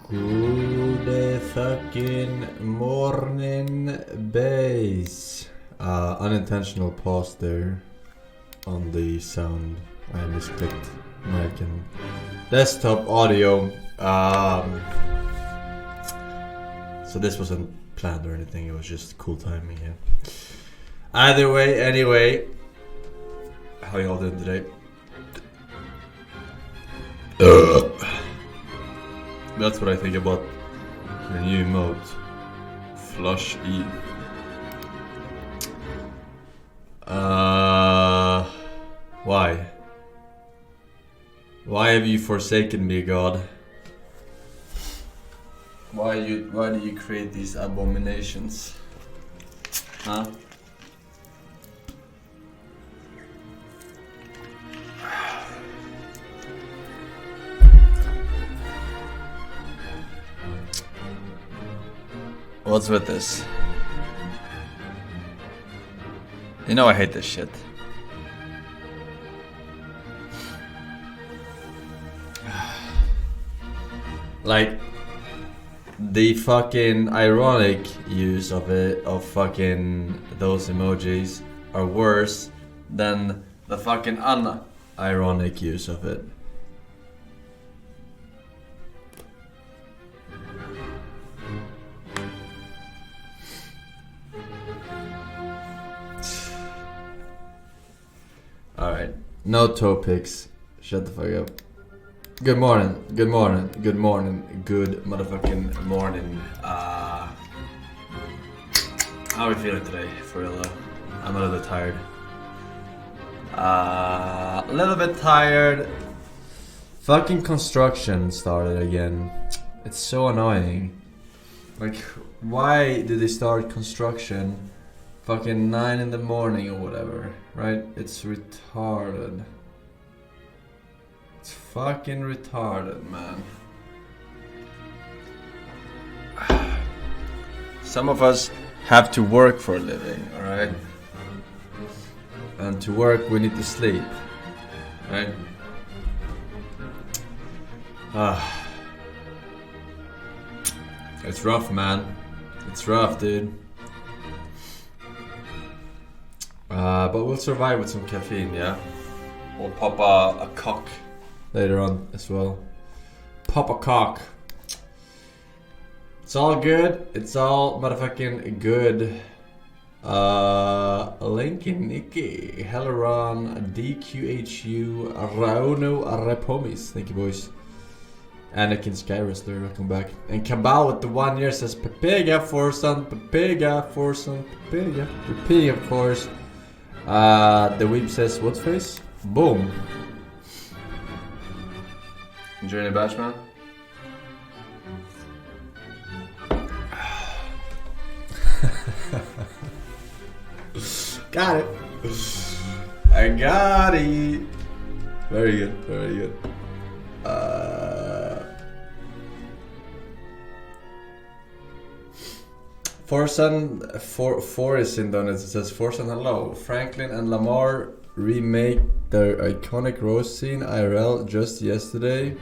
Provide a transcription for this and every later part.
Good fucking morning, base. Unintentional pause there on the sound. I misclicked mic and desktop audio. So this wasn't planned or anything, it was just cool timing, yeah. Either way, anyway. How y'all doing today? That's what I think about the new emote. Flush E. Why? Why have you forsaken me, God? Why do you create these abominations? Huh? What's with this? You know I hate this shit. Like the fucking ironic use of it, of fucking those emojis, are worse than the fucking unironic use of it. Alright, no topics. Shut the fuck up. Good morning, good morning, good morning, good motherfucking morning. How are we feeling today, for real though? I'm a little bit tired. A little bit tired. Fucking construction started again. It's so annoying. Like, why did they start construction fucking 9 in the morning or whatever, right? It's retarded. It's fucking retarded, man. Some of us have to work for a living, alright? And to work we need to sleep, right? It's rough, man. It's rough, dude. But we'll survive with some caffeine, yeah? We'll pop a cock later on as well. Pop a cock. It's all good. It's all motherfucking good. Lincoln Nicky, Helleron, DQHU, Rauno Repomis. Thank you, boys. Anakin Skywrestler, welcome back. And Cabal with the 1 year says Pepega, Forsen, Pepega, Forsen, Pepega. Repeating, of course. The Weeb says, what's face? Boom. Enjoying the batch, man? Got it. I got it. Very good, very good. Forsen, Forest in Donetsk, it says Forsen hello. Franklin and Lamar remake their iconic roast scene IRL just yesterday.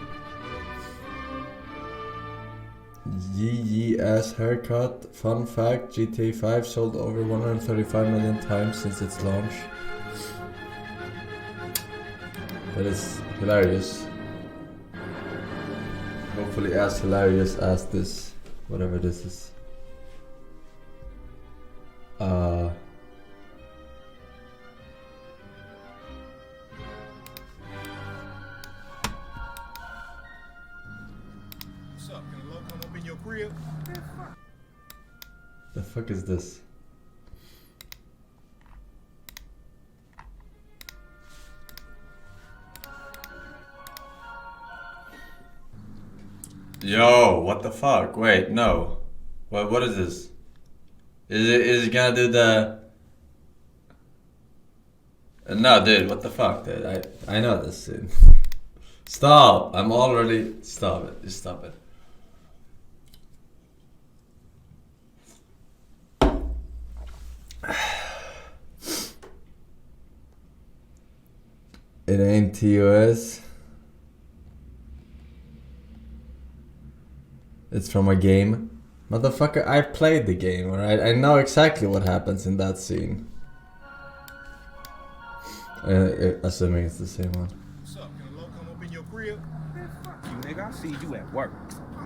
Yee ass haircut. Fun fact, GTA 5 sold over 135 million times since its launch. That is hilarious. Hopefully as hilarious as this, whatever this is. What's up? Can a low come up in your crib? The fuck is this? Yo, what the fuck? Wait, no. What is this? Is it gonna do the... No, dude, what the fuck, dude? I know this scene. Stop! I'm already... Stop it. Just stop it. It ain't TOS. It's from a game. Motherfucker, I played the game, alright? I know exactly what happens in that scene. Assuming it's the same one. What's up? Can a low come up in your crib? Man, fuck you, nigga. I see you at work.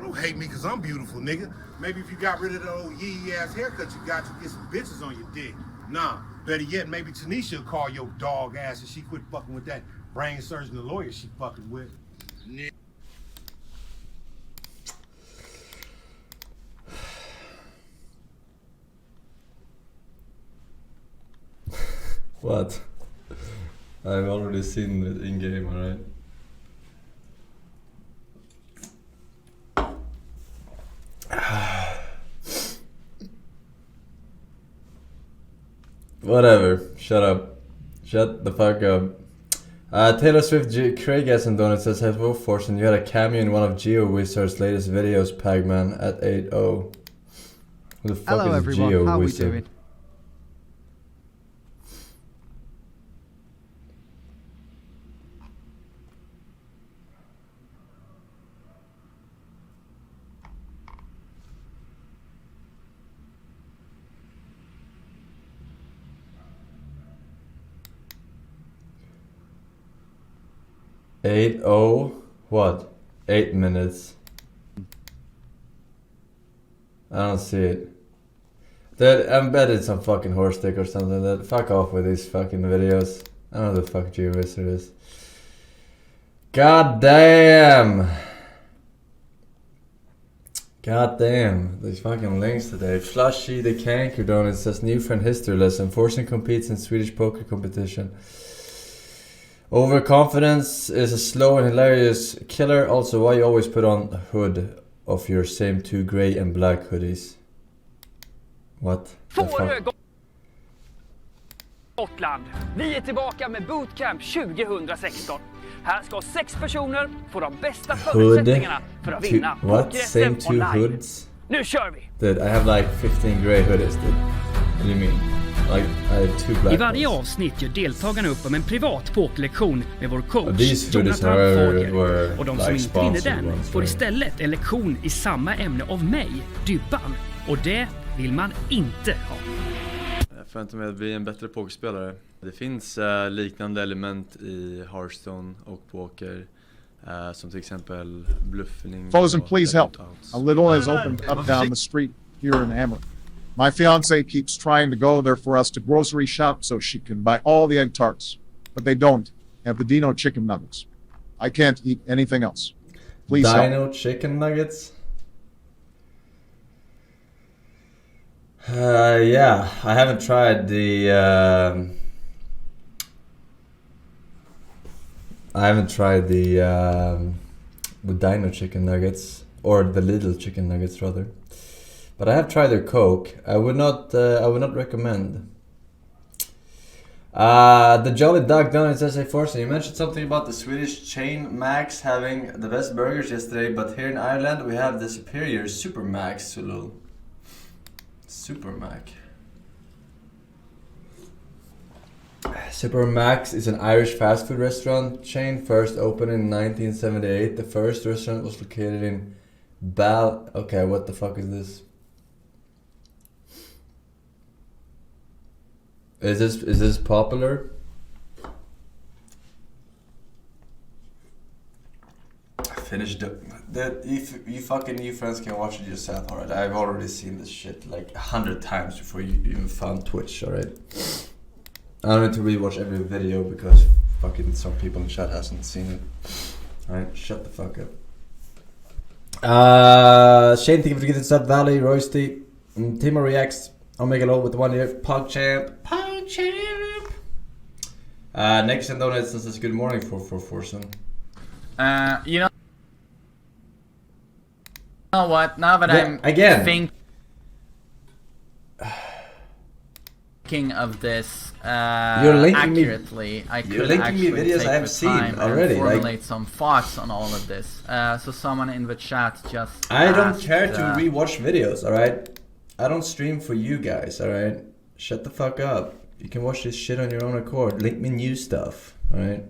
Don't hate me because I'm beautiful, nigga. Maybe if you got rid of the old yee ass haircut you got, you get some bitches on your dick. Nah, better yet, maybe Tanisha will call your dog ass and she quit fucking with that brain surgeon, the lawyer she fucking with. What? I've already seen it in game, alright? Whatever. Shut up. Shut the fuck up. Taylor Swift Craig and Donut says, hello Forsen, you had a cameo in one of Geo Wizard's latest videos, Pagman, at 8:0. Who the fuck Hello is everyone, Geo how are we Wizard? doing? What? 8 minutes. I don't see it. I bet it's some fucking horse stick or something. That fuck off with these fucking videos. I don't know who the fuck Geo Wizard is. God damn! God damn, these fucking links today. Flushy the Canker Donut says, new friend history lesson. Forsen competes in Swedish poker competition. Overconfidence is a slow and hilarious killer. Also, why you always put on a hood of your same two grey and black hoodies? What the fuck? Gotland. Vi är tillbaka med Bootcamp 2016. Här ska 6 personer få de bästa förutsättningarna för att vinna. What? Same two hoods? Nu kör vi! Dude, I have like 15 grey hoodies, dude. What do you mean? Like, I have two black I varje ones. avsnitt gör deltagarna upp om en privat pokerlektion med vår coach These hoodies Jonathan Fager. were Och de som like inte vinner sponsored den ones, får right? istället en lektion i samma ämne av mig, Dybban. Och det vill man inte ha. Jag förväntar mig att bli en bättre pokerspelare. Det finns liknande element i Hearthstone och poker. Som till exempel bluffning. Fosen, please help. A little has opened up down the street here in Hammer. My fiance keeps trying to go there for us to grocery shop so she can buy all the egg tarts. But they don't have the Dino chicken nuggets. I can't eat anything else. Please help. Dino chicken nuggets? Yeah, I haven't tried the Dino chicken nuggets, or the little chicken nuggets rather. But I have tried their Coke. I would not recommend. The Jolly Dog Donut says, hey Forsen, you mentioned something about the Swedish chain Max having the best burgers yesterday, but here in Ireland we have the superior Super Max, Sulul. Super Mac. Super Max is an Irish fast food restaurant chain, first opened in 1978. The first restaurant was located in Okay, what the fuck is this? Is this popular? Finished that you friends can watch it yourself, alright? I've already seen this shit like 100 times before you even found Twitch, alright? I don't need to rewatch every video because fucking some people in chat hasn't seen it. Alright, shut the fuck up. Shane, thank you for getting sub. Valley, Roysty, Timo reacts. Omega Low with the 1 year. PogChamp. Next and donuts says good morning for Forsen. You know what? Now that I'm thinking of this accurately, I could actually take the time and formulate some thoughts on all of this. So someone in the chat just I don't care to rewatch videos, alright? I don't stream for you guys, alright? Shut the fuck up. You can watch this shit on your own accord. Link me new stuff, alright?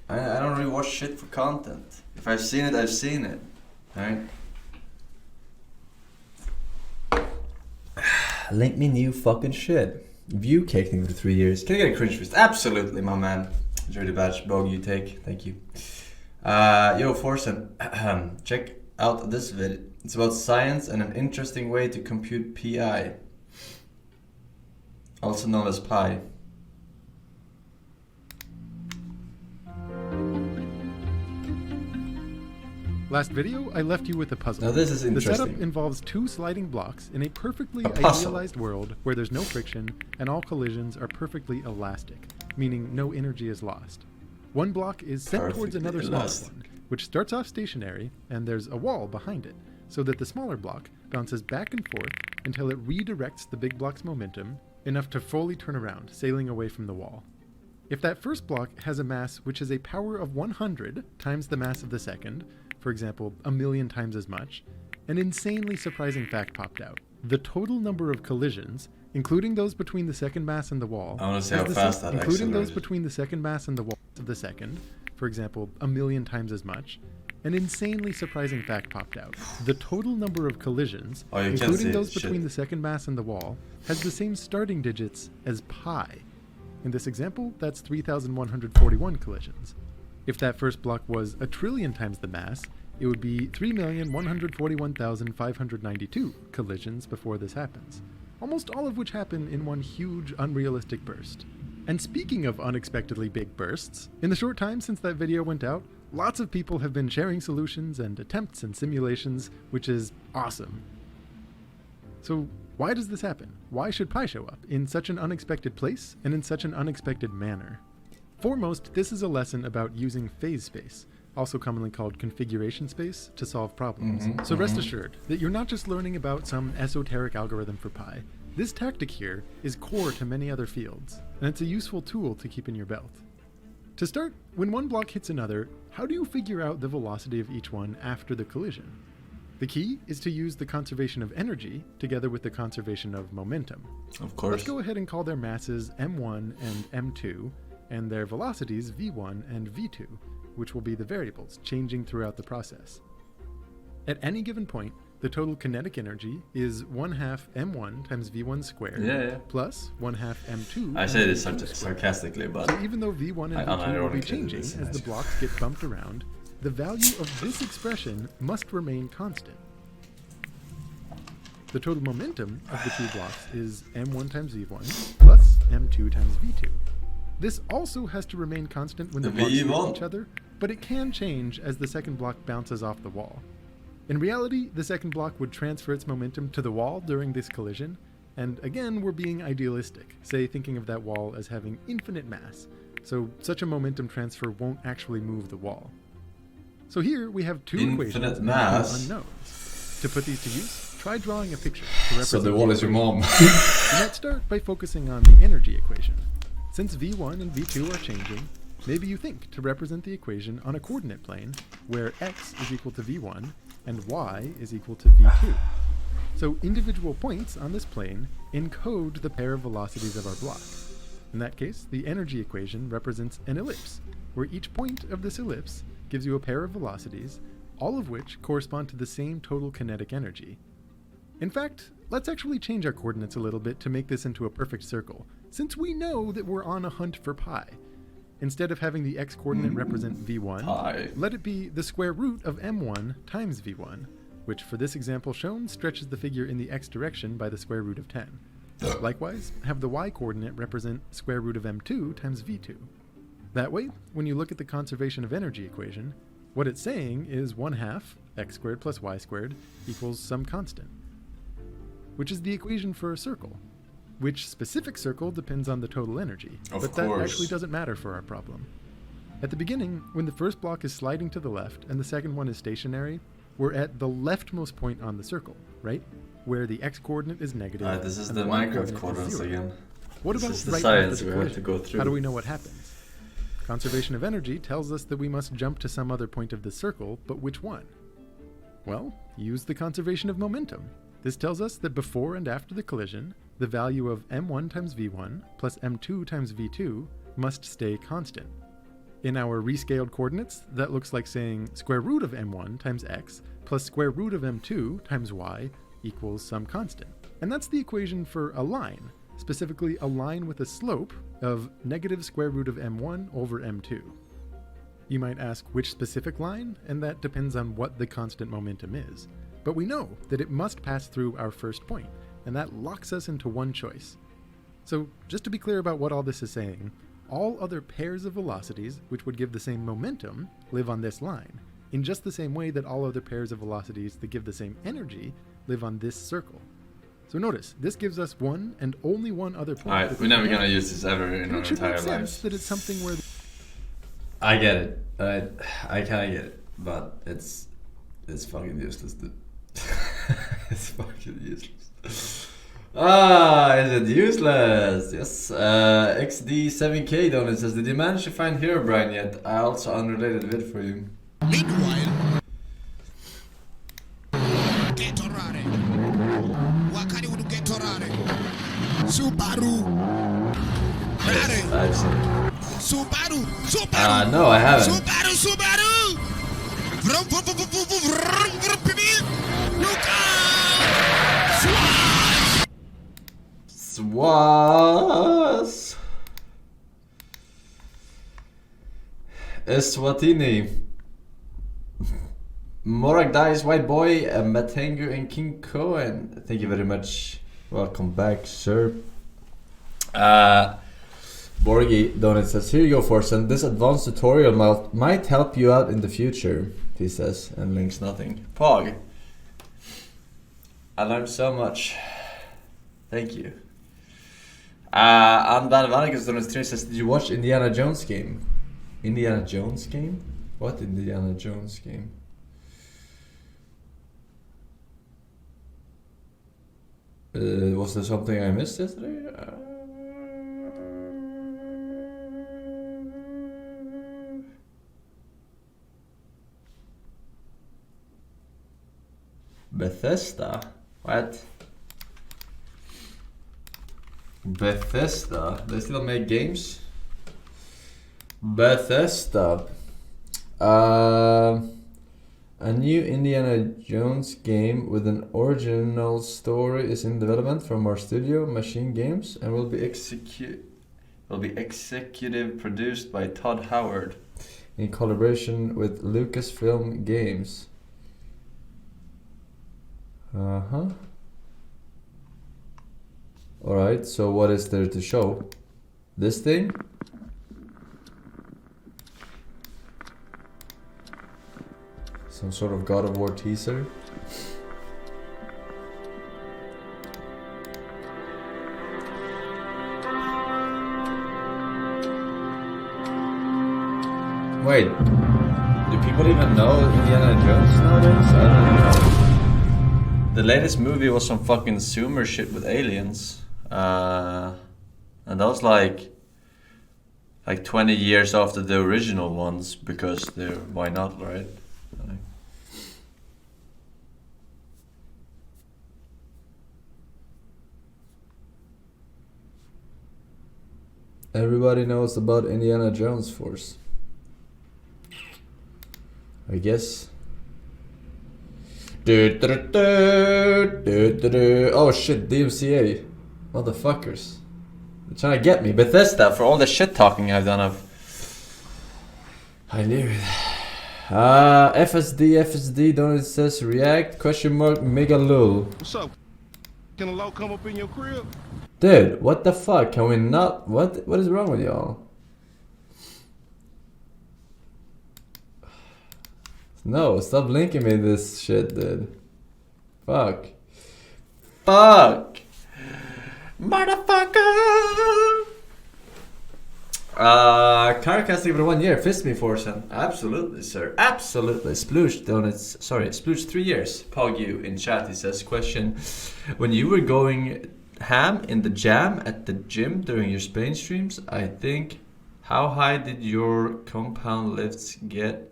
I don't really watch shit for content. If I've seen it, I've seen it, alright? Link me new fucking shit. View cake thing for 3 years. Can I get a cringe fist? Absolutely, my man. Enjoy the badge. Bog you take. Thank you. Yo, Forsen. Check out this vid. It's about science and an interesting way to compute PI. Also known as pi. Last video, I left you with a puzzle. Now this is interesting. The setup involves 2 sliding blocks in a perfectly idealized world where there's no friction and all collisions are perfectly elastic, meaning no energy is lost. One block is sent towards another smaller one, which starts off stationary, and there's a wall behind it, so that the smaller block bounces back and forth until it redirects the big block's momentum enough to fully turn around, sailing away from the wall. If that first block has a mass which is a power of 100 times the mass of the second, for example, 1,000,000 times as much, an insanely surprising fact popped out. The total number of collisions, including those between the second mass and the wall, I want to see how fast that including those between the second mass and the wall of the second, for example, 1,000,000 times as much, an insanely surprising fact popped out. The total number of collisions, including those between the second mass and the wall, has the same starting digits as pi. In this example, that's 3,141 collisions. If that first block was 1,000,000,000,000 times the mass, it would be 3,141,592 collisions before this happens, almost all of which happen in one huge, unrealistic burst. And speaking of unexpectedly big bursts, in the short time since that video went out, lots of people have been sharing solutions and attempts and simulations, which is awesome. So why does this happen? Why should pi show up in such an unexpected place and in such an unexpected manner? Foremost, this is a lesson about using phase space, also commonly called configuration space, to solve problems. So rest assured that you're not just learning about some esoteric algorithm for pi. This tactic here is core to many other fields, and it's a useful tool to keep in your belt. To start, when one block hits another, how do you figure out the velocity of each one after the collision? The key is to use the conservation of energy together with the conservation of momentum. Of course. Let's go ahead and call their masses m1 and m2, and their velocities v1 and v2, which will be the variables changing throughout the process. At any given point, the total kinetic energy is 1/2 m1 times v1 squared plus 1/2 m2. I say this sarcastically, but so even though v1 and v2 will be changing as the blocks get bumped around, the value of this expression must remain constant. The total momentum of the 2 blocks is m1 times v1 plus m2 times v2. This also has to remain constant when the blocks hit each other, but it can change as the second block bounces off the wall. In reality, the second block would transfer its momentum to the wall during this collision, and again, we're being idealistic, say thinking of that wall as having infinite mass, so such a momentum transfer won't actually move the wall. So here we have 2 equations and unknowns. To put these to use, try drawing a picture to represent so the wall is your mom. You might start by focusing on the energy equation. Since v1 and v2 are changing, maybe you think to represent the equation on a coordinate plane where x is equal to v1 and y is equal to v2. So individual points on this plane encode the pair of velocities of our block. In that case, the energy equation represents an ellipse, where each point of this ellipse gives you a pair of velocities, all of which correspond to the same total kinetic energy. In fact, let's actually change our coordinates a little bit to make this into a perfect circle, since we know that we're on a hunt for pi. Instead of having the x-coordinate represent v1, let it be the square root of m1 times v1, which for this example shown stretches the figure in the x direction by the square root of 10. Likewise, have the y-coordinate represent square root of m2 times v2. That way, when you look at the conservation of energy equation, what it's saying is 1/2 x squared plus y squared equals some constant, which is the equation for a circle. Which specific circle depends on the total energy, but that actually doesn't matter for our problem. At the beginning, when the first block is sliding to the left and the second one is stationary, we're at the leftmost point on the circle, right? Where the x-coordinate is negative. This is the Minecraft coordinates again. What about this is the right science after we the have to go through. How do we know what happens? Conservation of energy tells us that we must jump to some other point of the circle, but which one? Well, use the conservation of momentum. This tells us that before and after the collision, the value of m1 times v1 plus m2 times v2 must stay constant. In our rescaled coordinates, that looks like saying square root of m1 times x plus square root of m2 times y equals some constant. And that's the equation for a line, specifically a line with a slope of negative square root of m1 over m2. You might ask which specific line, and that depends on what the constant momentum is. But we know that it must pass through our first point, and that locks us into one choice. So just to be clear about what all this is saying, all other pairs of velocities, which would give the same momentum, live on this line, in just the same way that all other pairs of velocities that give the same energy live on this circle. So notice, this gives us one and only one other point. Alright, we're never gonna use this ever in our entire lives. It should make sense that it's something where... I get it. I kinda get it. But it's fucking useless, dude. It's fucking useless. Is it useless? Yes. XD7K donut says, did you manage to find Herobrine yet? I also unrelated vid for you. Meanwhile, Ghetto Wakaliwood Ghetto SUBARU. I've seen it. SUBARU. No, I haven't. SUBARU. Swas. Eswatini. Morak Dice, White Boy, Matengu, and King Cohen. Thank you very much. Welcome back, sir. Borgi Donut says, here you go, Forsen. This advanced tutorial might help you out in the future, he says, and links nothing. Pog. I learned so much. Thank you. And Dan Vanikas Donut 3 says, did you watch Indiana Jones game? Indiana Jones game? What Indiana Jones game? Was there something I missed yesterday? Bethesda? What? Bethesda? They still make games? Bethesda. A new Indiana Jones game with an original story is in development from our studio, Machine Games, and will be executive produced by Todd Howard in collaboration with Lucasfilm Games. Alright, so what is there to show? This thing? Some sort of God of War teaser. Wait, do people even know Indiana Jones nowadays? I don't know. The latest movie was some fucking Zoomer shit with aliens. And that was like 20 years after the original ones, because they're, why not, right? Everybody knows about Indiana Jones Force, I guess. Oh shit, DMCA. Motherfuckers. They're trying to get me. Bethesda, for all the shit talking I've done of. I knew it. FSD, Donut says react, question mark, mega lul. What's up? Can a low come up in your crib? Dude, what the fuck? Can we not? What is wrong with y'all? No, stop linking me this shit, dude. Fuck. Motherfucker! Carcasting for 1 year. Fist me, Forsen. Absolutely, sir. Absolutely. Sploosh donuts. Sorry, Sploosh 3 years. Pog you in chat. He says, question. When you were going ham in the jam at the gym during your Spain streams, I think, how high did your compound lifts get?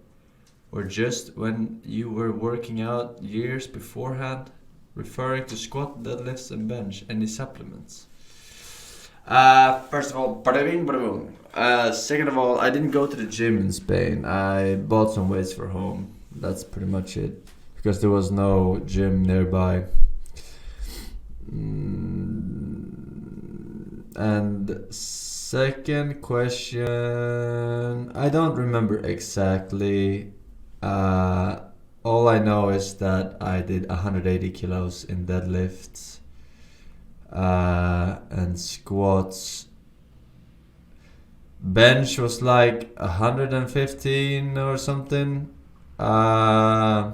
Or just when you were working out years beforehand? Referring to squat, deadlifts and bench. Any supplements? First of all, second of all, I didn't go to the gym in Spain. I bought some weights for home. That's pretty much it. Because there was no gym nearby. And second question, I don't remember exactly. All I know is that I did 180 kilos in deadlifts and squats. Bench was like 115 or something. I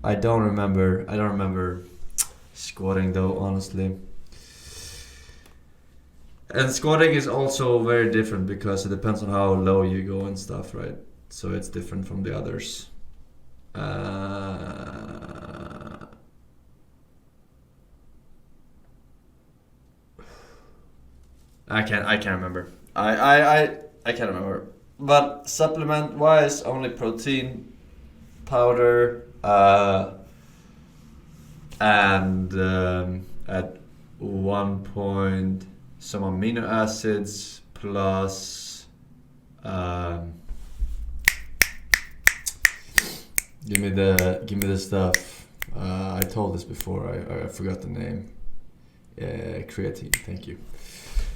don't remember squatting though, honestly. And squatting is also very different because it depends on how low you go and stuff, right? So it's different from the others. I can't remember. I can't remember. But supplement wise, only protein powder and at one point some amino acids plus give me the stuff. I told this before. I forgot the name. Creatine. Thank you.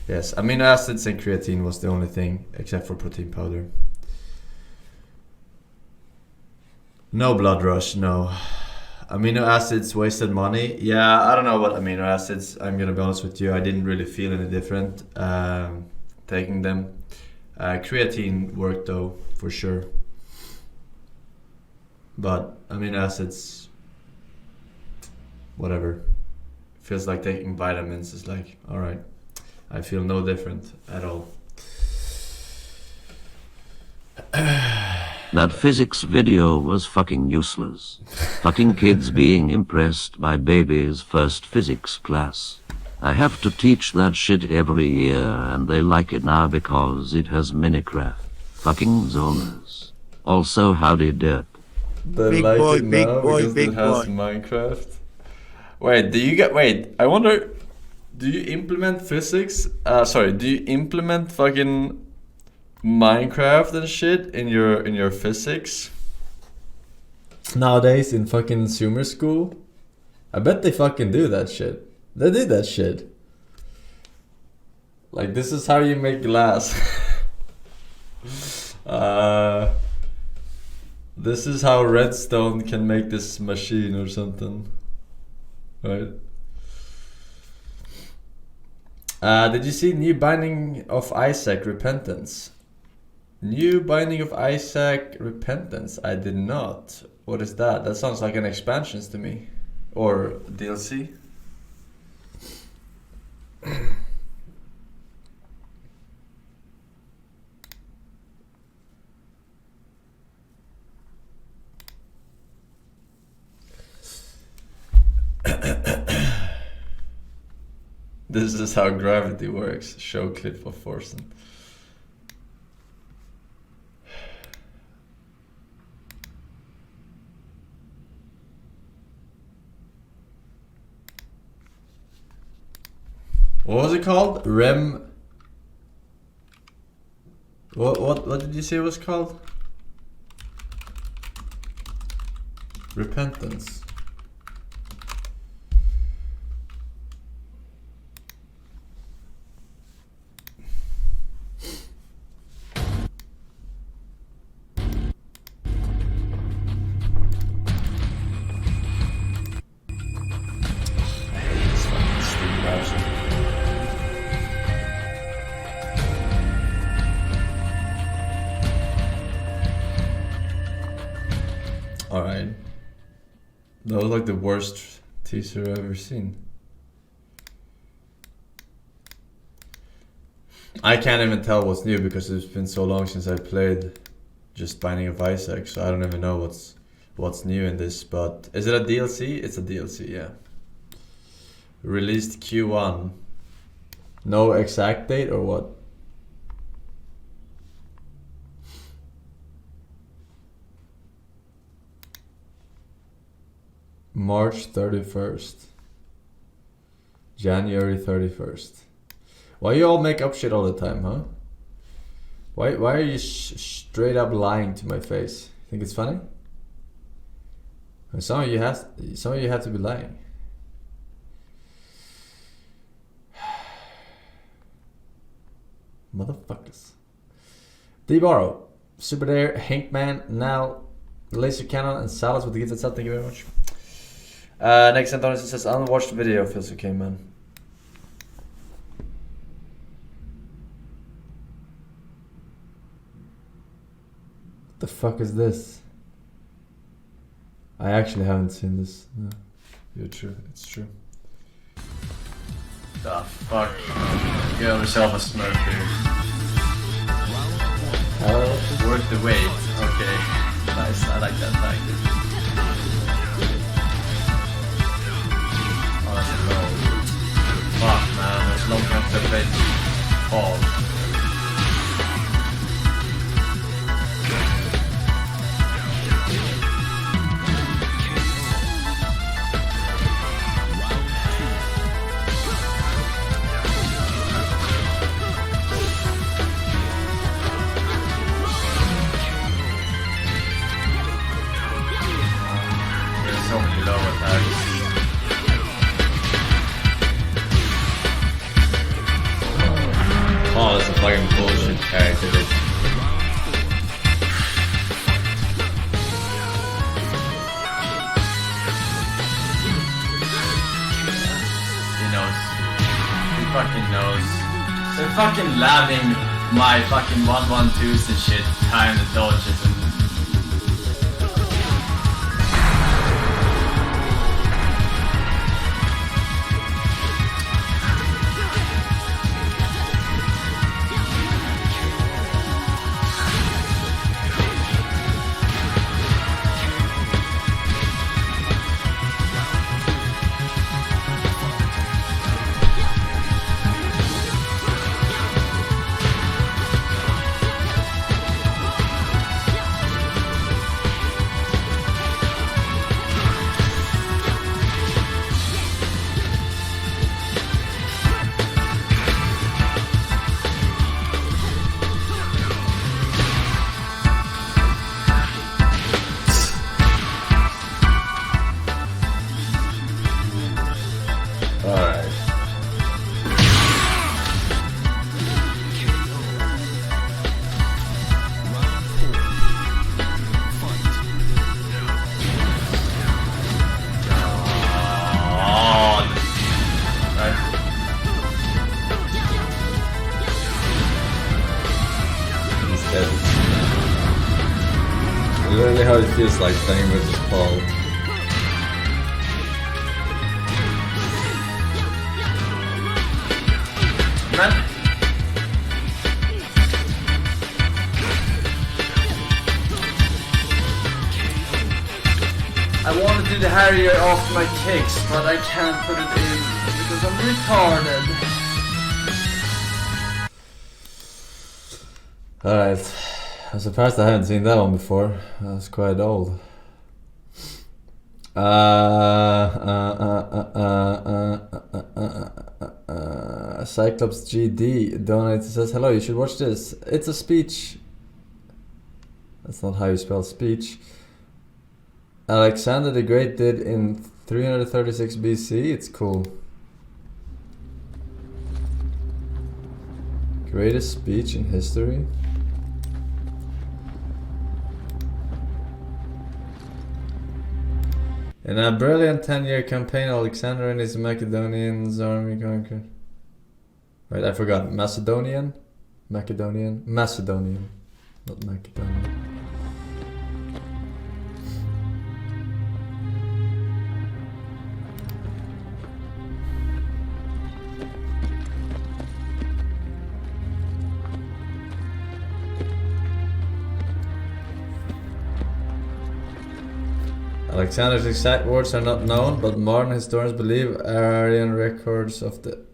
Yes, amino acids and creatine was the only thing except for protein powder. No blood rush. No. Amino acids wasted money. Yeah, I don't know about amino acids. I'm gonna be honest with you. I didn't really feel any different taking them. Creatine worked though, for sure. But amino acids, whatever. Feels like taking vitamins. Is like, all right. I feel no different at all. That physics video was fucking useless. Fucking kids being impressed by baby's first physics class. I have to teach that shit every year and they like it now because it has Minecraft. Fucking zoners. Also, howdy dirt. They big like boy, it big now boy, because big it has boy. Minecraft. I wonder, do you implement physics? Do you implement fucking Minecraft and shit in your physics nowadays in fucking consumer school? I bet they fucking do that shit. They did that shit. Like, this is how you make glass. This is how redstone can make this machine or something, right? Did you see New Binding of Isaac Repentance? New Binding of Isaac Repentance? I did not. What is that? That sounds like an expansion to me. Or DLC? This is how gravity works. Show clip of Forsen. What was it called? What did you say it was called? Repentance. Alright. That was like the worst teaser I've ever seen. I can't even tell what's new because it's been so long since I played just Binding of Isaac, so I don't even know what's new in this, but is it a DLC? It's a DLC, yeah. Released Q1. No exact date or what? March 31st. January 31st. Why you all make up shit all the time, huh? Why are you straight up lying to my face? Think it's funny? Some of you have to be lying. motherfuckers. D-Borrow, Super Dare, Hankman, Nal, Laser Cannon, and Salas with the gifted sub. Thank you very much. Next Antonio says, unwatched video feels okay, man. What the fuck is this? I actually haven't seen this. No. You're true, it's true. The fuck? Get yourself a smurf here. Worth the wait. Okay. Nice, I like that tactic. Oh, that's low. Fuck, man. There's long time to play. Fall. Oh, that's a fucking bullshit character, bitch. He knows. He fucking knows. They're fucking labbing my fucking 1-1-2s and shit, time the dodges and... Literally how it feels like playing with this ball. Man. I want to do the Harrier after my kicks, but I can't put it in because I'm retarded. Alright. I'm surprised I haven't seen that one before. That's quite old. Cyclops GD donates and says, hello, you should watch this. It's a speech. That's not how you spell speech. Alexander the Great did in 336 BC. It's cool. Greatest speech in history. In a brilliant 10-year campaign, Alexander and his Macedonian army conquered. Wait, I forgot. Macedonian? Macedonian? Macedonian. Not Macedonian. Alexander's exact words are not known, but modern historians believe Aryan records the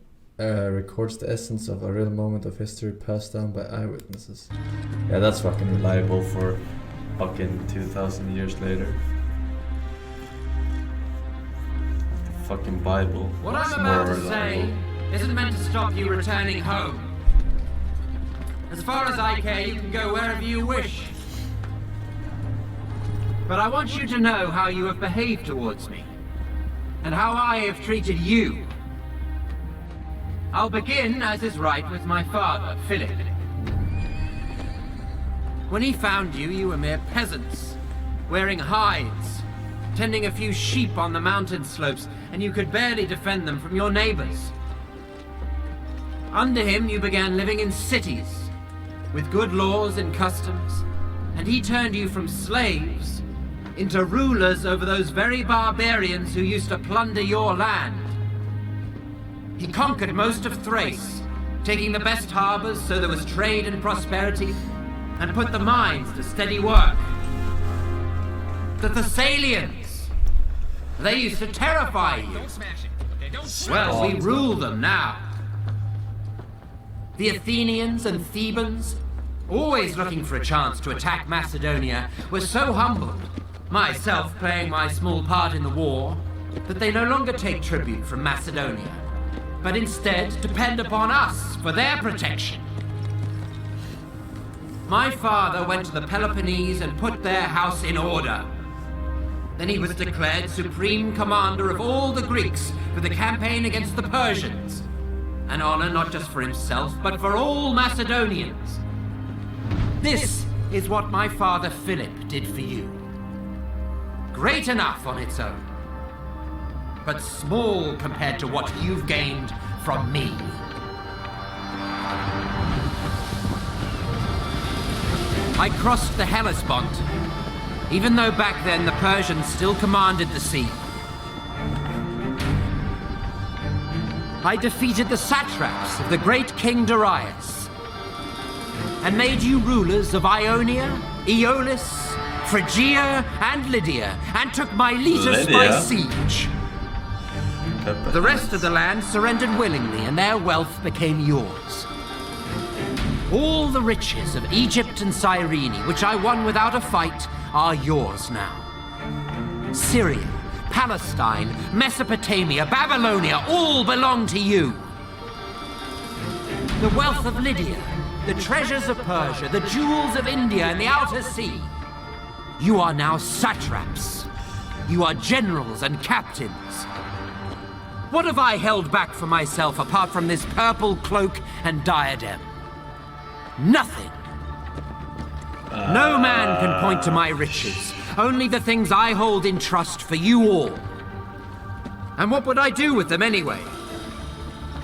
essence of a real moment of history passed down by eyewitnesses. Yeah, that's fucking reliable for fucking 2,000 years later. The fucking Bible. What I'm about to say isn't meant to stop you returning home. As far as I care, you can go wherever you wish. But I want you to know how you have behaved towards me, and how I have treated you. I'll begin, as is right, with my father, Philip. When he found you, you were mere peasants, wearing hides, tending a few sheep on the mountain slopes, and you could barely defend them from your neighbors. Under him, you began living in cities, with good laws and customs, and he turned you from slaves into rulers over those very barbarians who used to plunder your land. He conquered most of Thrace, taking the best harbors so there was trade and prosperity, and put the mines to steady work. The Thessalians, they used to terrify you. Well, we rule them now. The Athenians and Thebans, always looking for a chance to attack Macedonia, were so humbled, myself playing my small part in the war, that they no longer take tribute from Macedonia, but instead depend upon us for their protection. My father went to the Peloponnese and put their house in order. Then he was declared supreme commander of all the Greeks for the campaign against the Persians. An honor not just for himself, but for all Macedonians. This is what my father Philip did for you. Great enough on its own, but small compared to what you've gained from me. I crossed the Hellespont, even though back then the Persians still commanded the sea. I defeated the satraps of the great King Darius, and made you rulers of Ionia, Aeolis, Phrygia, and Lydia, and took Miletus by siege. The rest of the land surrendered willingly, and their wealth became yours. All the riches of Egypt and Cyrene, which I won without a fight, are yours now. Syria, Palestine, Mesopotamia, Babylonia, all belong to you. The wealth of Lydia, the treasures of Persia, the jewels of India and the Outer Sea. You are now satraps. You are generals and captains. What have I held back for myself apart from this purple cloak and diadem? Nothing. No man can point to my riches, only the things I hold in trust for you all. And what would I do with them anyway?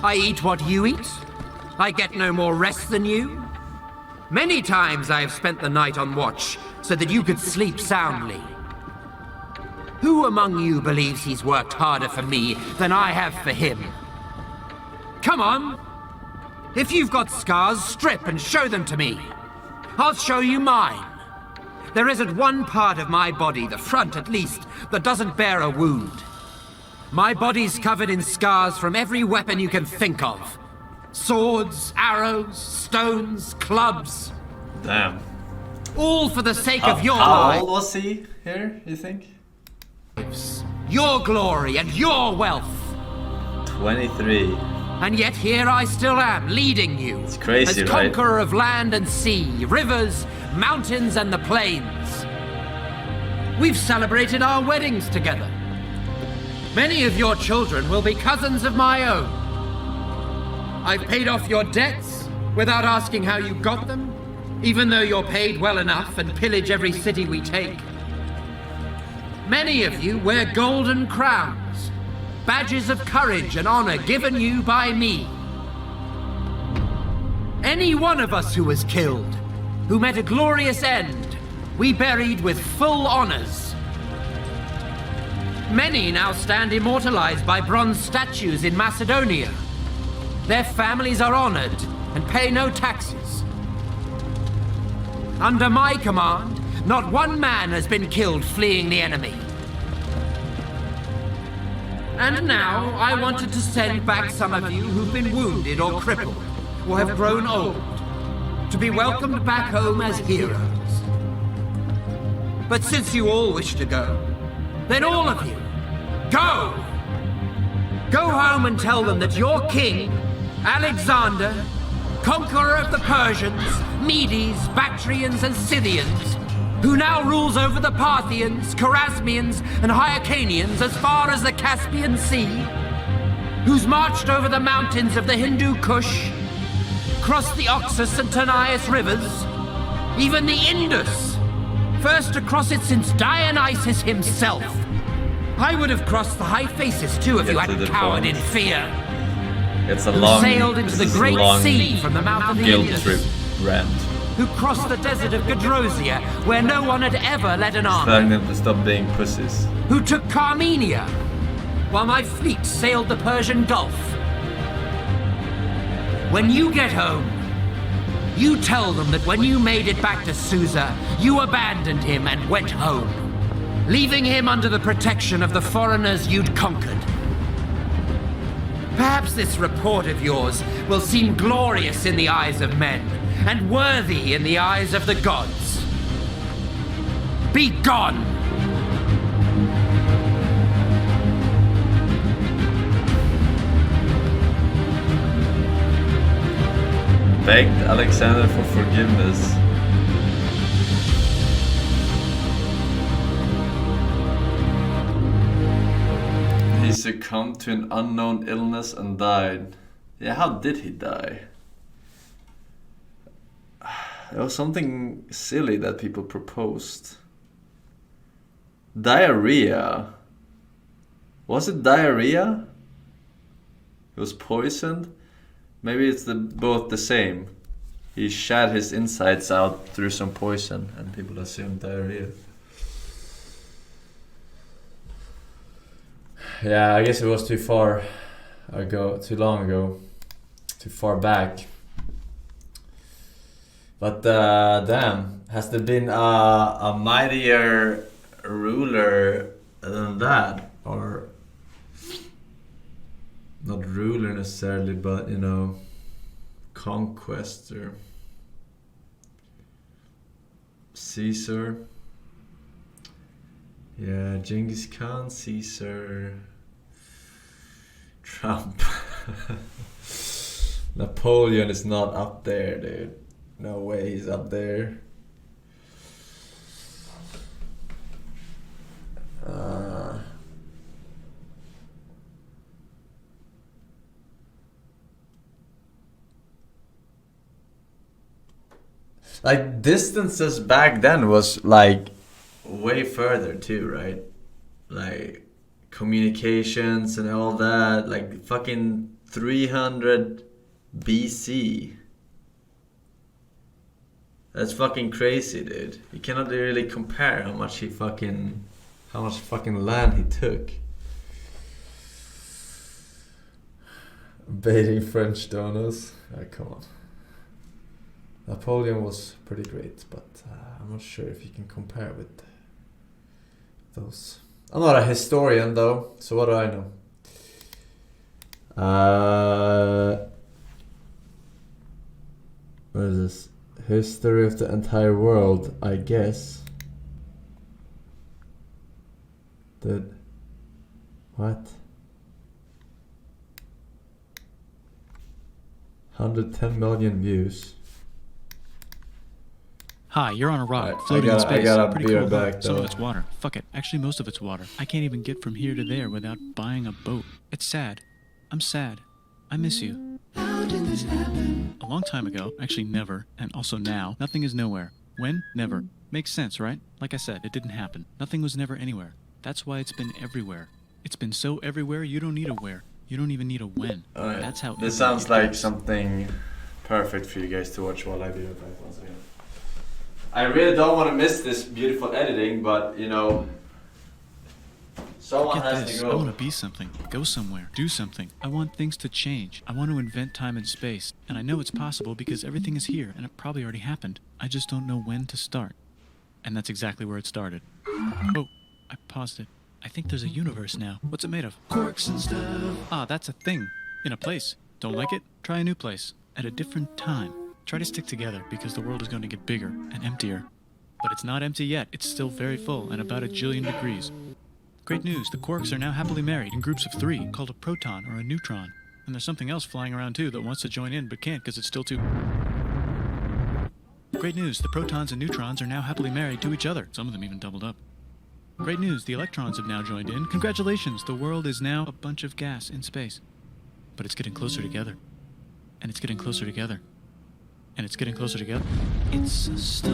I eat what you eat. I get no more rest than you. Many times I have spent the night on watch so that you could sleep soundly. Who among you believes he's worked harder for me than I have for him? Come on! If you've got scars, strip and show them to me. I'll show you mine. There isn't one part of my body, the front at least, that doesn't bear a wound. My body's covered in scars from every weapon you can think of. Swords, arrows, stones, clubs. Damn. All for the sake of your How life. old was he here, you think? Your glory and your wealth. 23. And yet here I still am, leading you. It's crazy, as right? conqueror of land and sea, rivers, mountains and the plains. We've celebrated our weddings together. Many of your children will be cousins of my own. I've paid off your debts without asking how you got them, even though you're paid well enough and pillage every city we take. Many of you wear golden crowns, badges of courage and honor given you by me. Any one of us who was killed, who met a glorious end, we buried with full honors. Many now stand immortalized by bronze statues in Macedonia. Their families are honored and pay no taxes. Under my command, not one man has been killed fleeing the enemy. And now, I wanted to send back some of you who've been wounded or crippled, or have grown old, to be welcomed back home as heroes. But since you all wish to go, then all of you, go! Go home and tell them that your king, Alexander, conqueror of the Persians, Medes, Bactrians, and Scythians, who now rules over the Parthians, Chorasmians, and Hyrcanians as far as the Caspian Sea, who's marched over the mountains of the Hindu Kush, crossed the Oxus and Tanais rivers, even the Indus. First to cross it since Dionysus himself. I would have crossed the Hyphasis too if you hadn't cowered in fear. It's a Who long, sailed into the great sea from the mouth of the guilt Indus. trip rant. Who crossed the desert of Gadrosia, where no one had ever led an army. Telling them to stop being pussies. Who took Carmenia, while my fleet sailed the Persian Gulf. When you get home, you tell them that when you made it back to Susa, you abandoned him and went home, leaving him under the protection of the foreigners you'd conquered. Perhaps this report of yours will seem glorious in the eyes of men, and worthy in the eyes of the gods. Be gone! Begged Alexander for forgiveness. He succumbed to an unknown illness and died. Yeah, how did he die? It was something silly that people proposed. Diarrhea. Was it diarrhea? It was poisoned? Maybe it's both the same. He shat his insides out through some poison and people assumed diarrhea. Yeah, I guess it was too long ago. Too far back. But damn, has there been a mightier ruler than that? Or not ruler necessarily, but you know, conquester. Caesar. Yeah, Genghis Khan, Caesar, Trump. Napoleon is not up there, dude. No way he's up there. Like distances back then was like way further too, right? Like communications and all that, like fucking 300 BC. That's fucking crazy, dude. You cannot really compare how much fucking land he took. Baiting French donuts. Come on. Napoleon was pretty great, but I'm not sure if you can compare with those. I'm not a historian though, so what do I know? What is this? History of the entire world, I guess. What? 110 million views. Hi, you're on a rock, Right, floating in space. I got a Pretty beer cool, back, huh? Some of though. it's water. Fuck it. Actually, most of it's water. I can't even get from here to there without buying a boat. It's sad. I'm sad. I miss you. How did this happen? A long time ago, actually never, and also now, nothing is nowhere. When? Never. Makes sense, right? Like I said, it didn't happen. Nothing was never anywhere. That's why it's been everywhere. It's been so everywhere, you don't need a where. You don't even need a when. Alright. That's how. This sounds like something perfect for you guys to watch while I do it back once again. I really don't want to miss this beautiful editing, but you know, someone Get has this. to I go. want to be something, go somewhere, do something. I want things to change. I want to invent time and space. And I know it's possible because everything is here and it probably already happened. I just don't know when to start. And that's exactly where it started. Oh, I paused it. I think there's a universe now. What's it made of? Corks and stuff. Ah, that's a thing. In a place. Don't like it? Try a new place. At a different time. Try to stick together because the world is going to get bigger and emptier. But it's not empty yet. It's still very full and about 1 jillion degrees. Great news, the quarks are now happily married in groups of 3, called a proton or a neutron. And there's something else flying around too that wants to join in but can't because it's still too... Great news, the protons and neutrons are now happily married to each other. Some of them even doubled up. Great news, the electrons have now joined in. Congratulations, the world is now a bunch of gas in space. But it's getting closer together. And it's getting closer together. and it's getting closer together. It's a star.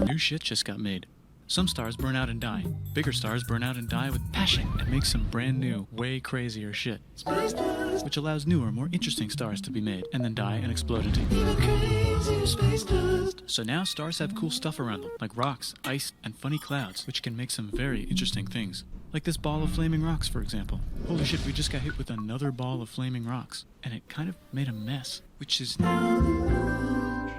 New shit just got made. Some stars burn out and die. Bigger stars burn out and die with passion and make some brand new, way crazier shit. Which allows newer, more interesting stars to be made and then die and explode into even crazier space dust. So now stars have cool stuff around them, like rocks, ice, and funny clouds, which can make some very interesting things. Like this ball of flaming rocks, for example. Holy shit, we just got hit with another ball of flaming rocks, and it kind of made a mess, which is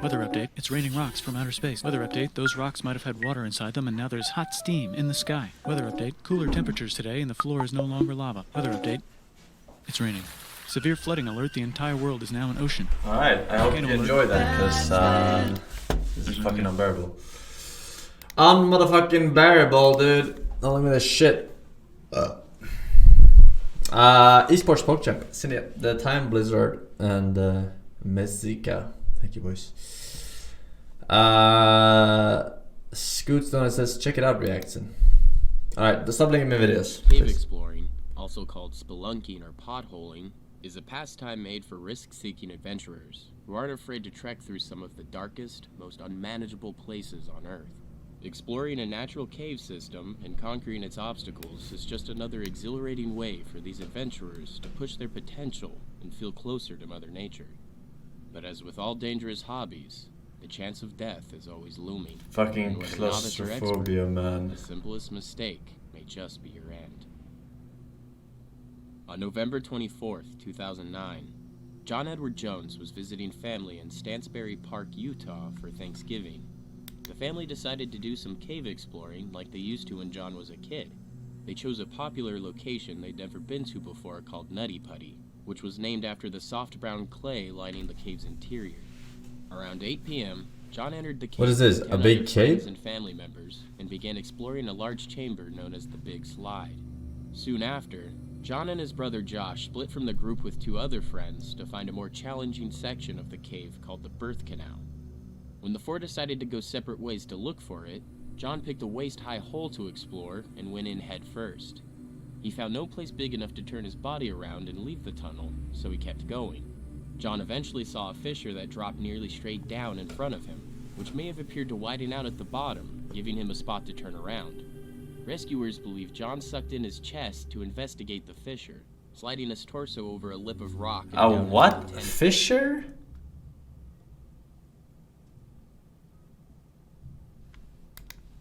Weather update, it's raining rocks from outer space. Weather update, those rocks might have had water inside them and now there's hot steam in the sky. Weather update, cooler temperatures today and the floor is no longer lava. Weather update, it's raining. Severe flooding alert, the entire world is now an ocean. Alright, I hope you enjoyed that, because this is fucking unbearable. Unmotherfucking bearable, dude. Don't look at this shit. Esports PogChamp, The Time Blizzard, and Mezika. Thank you, boys. Scootstone says, check it out, reaction. Alright, stop linking my videos. Cave please. exploring, also called spelunking or potholing, is a pastime made for risk-seeking adventurers who aren't afraid to trek through some of the darkest, most unmanageable places on Earth. Exploring a natural cave system and conquering its obstacles is just another exhilarating way for these adventurers to push their potential and feel closer to Mother Nature. But as with all dangerous hobbies, the chance of death is always looming. Fucking claustrophobia, man. The simplest mistake may just be your end. On November 24th, 2009, John Edward Jones was visiting family in Stansbury Park, Utah for Thanksgiving. The family decided to do some cave exploring like they used to when John was a kid. They chose a popular location they'd never been to before called Nutty Putty, which was named after the soft brown clay lining the cave's interior. Around 8 p.m., John entered the cave. What is this, a big cave? And family members, and began exploring a large chamber known as the Big Slide. Soon after, John and his brother Josh split from the group with 2 other friends to find a more challenging section of the cave called the Birth Canal. When the 4 decided to go separate ways to look for it, John picked a waist-high hole to explore and went in head first. He found no place big enough to turn his body around and leave the tunnel, so he kept going. John eventually saw a fissure that dropped nearly straight down in front of him, which may have appeared to widen out at the bottom, giving him a spot to turn around. Rescuers believe John sucked in his chest to investigate the fissure, sliding his torso over a lip of rock. A what? Fissure?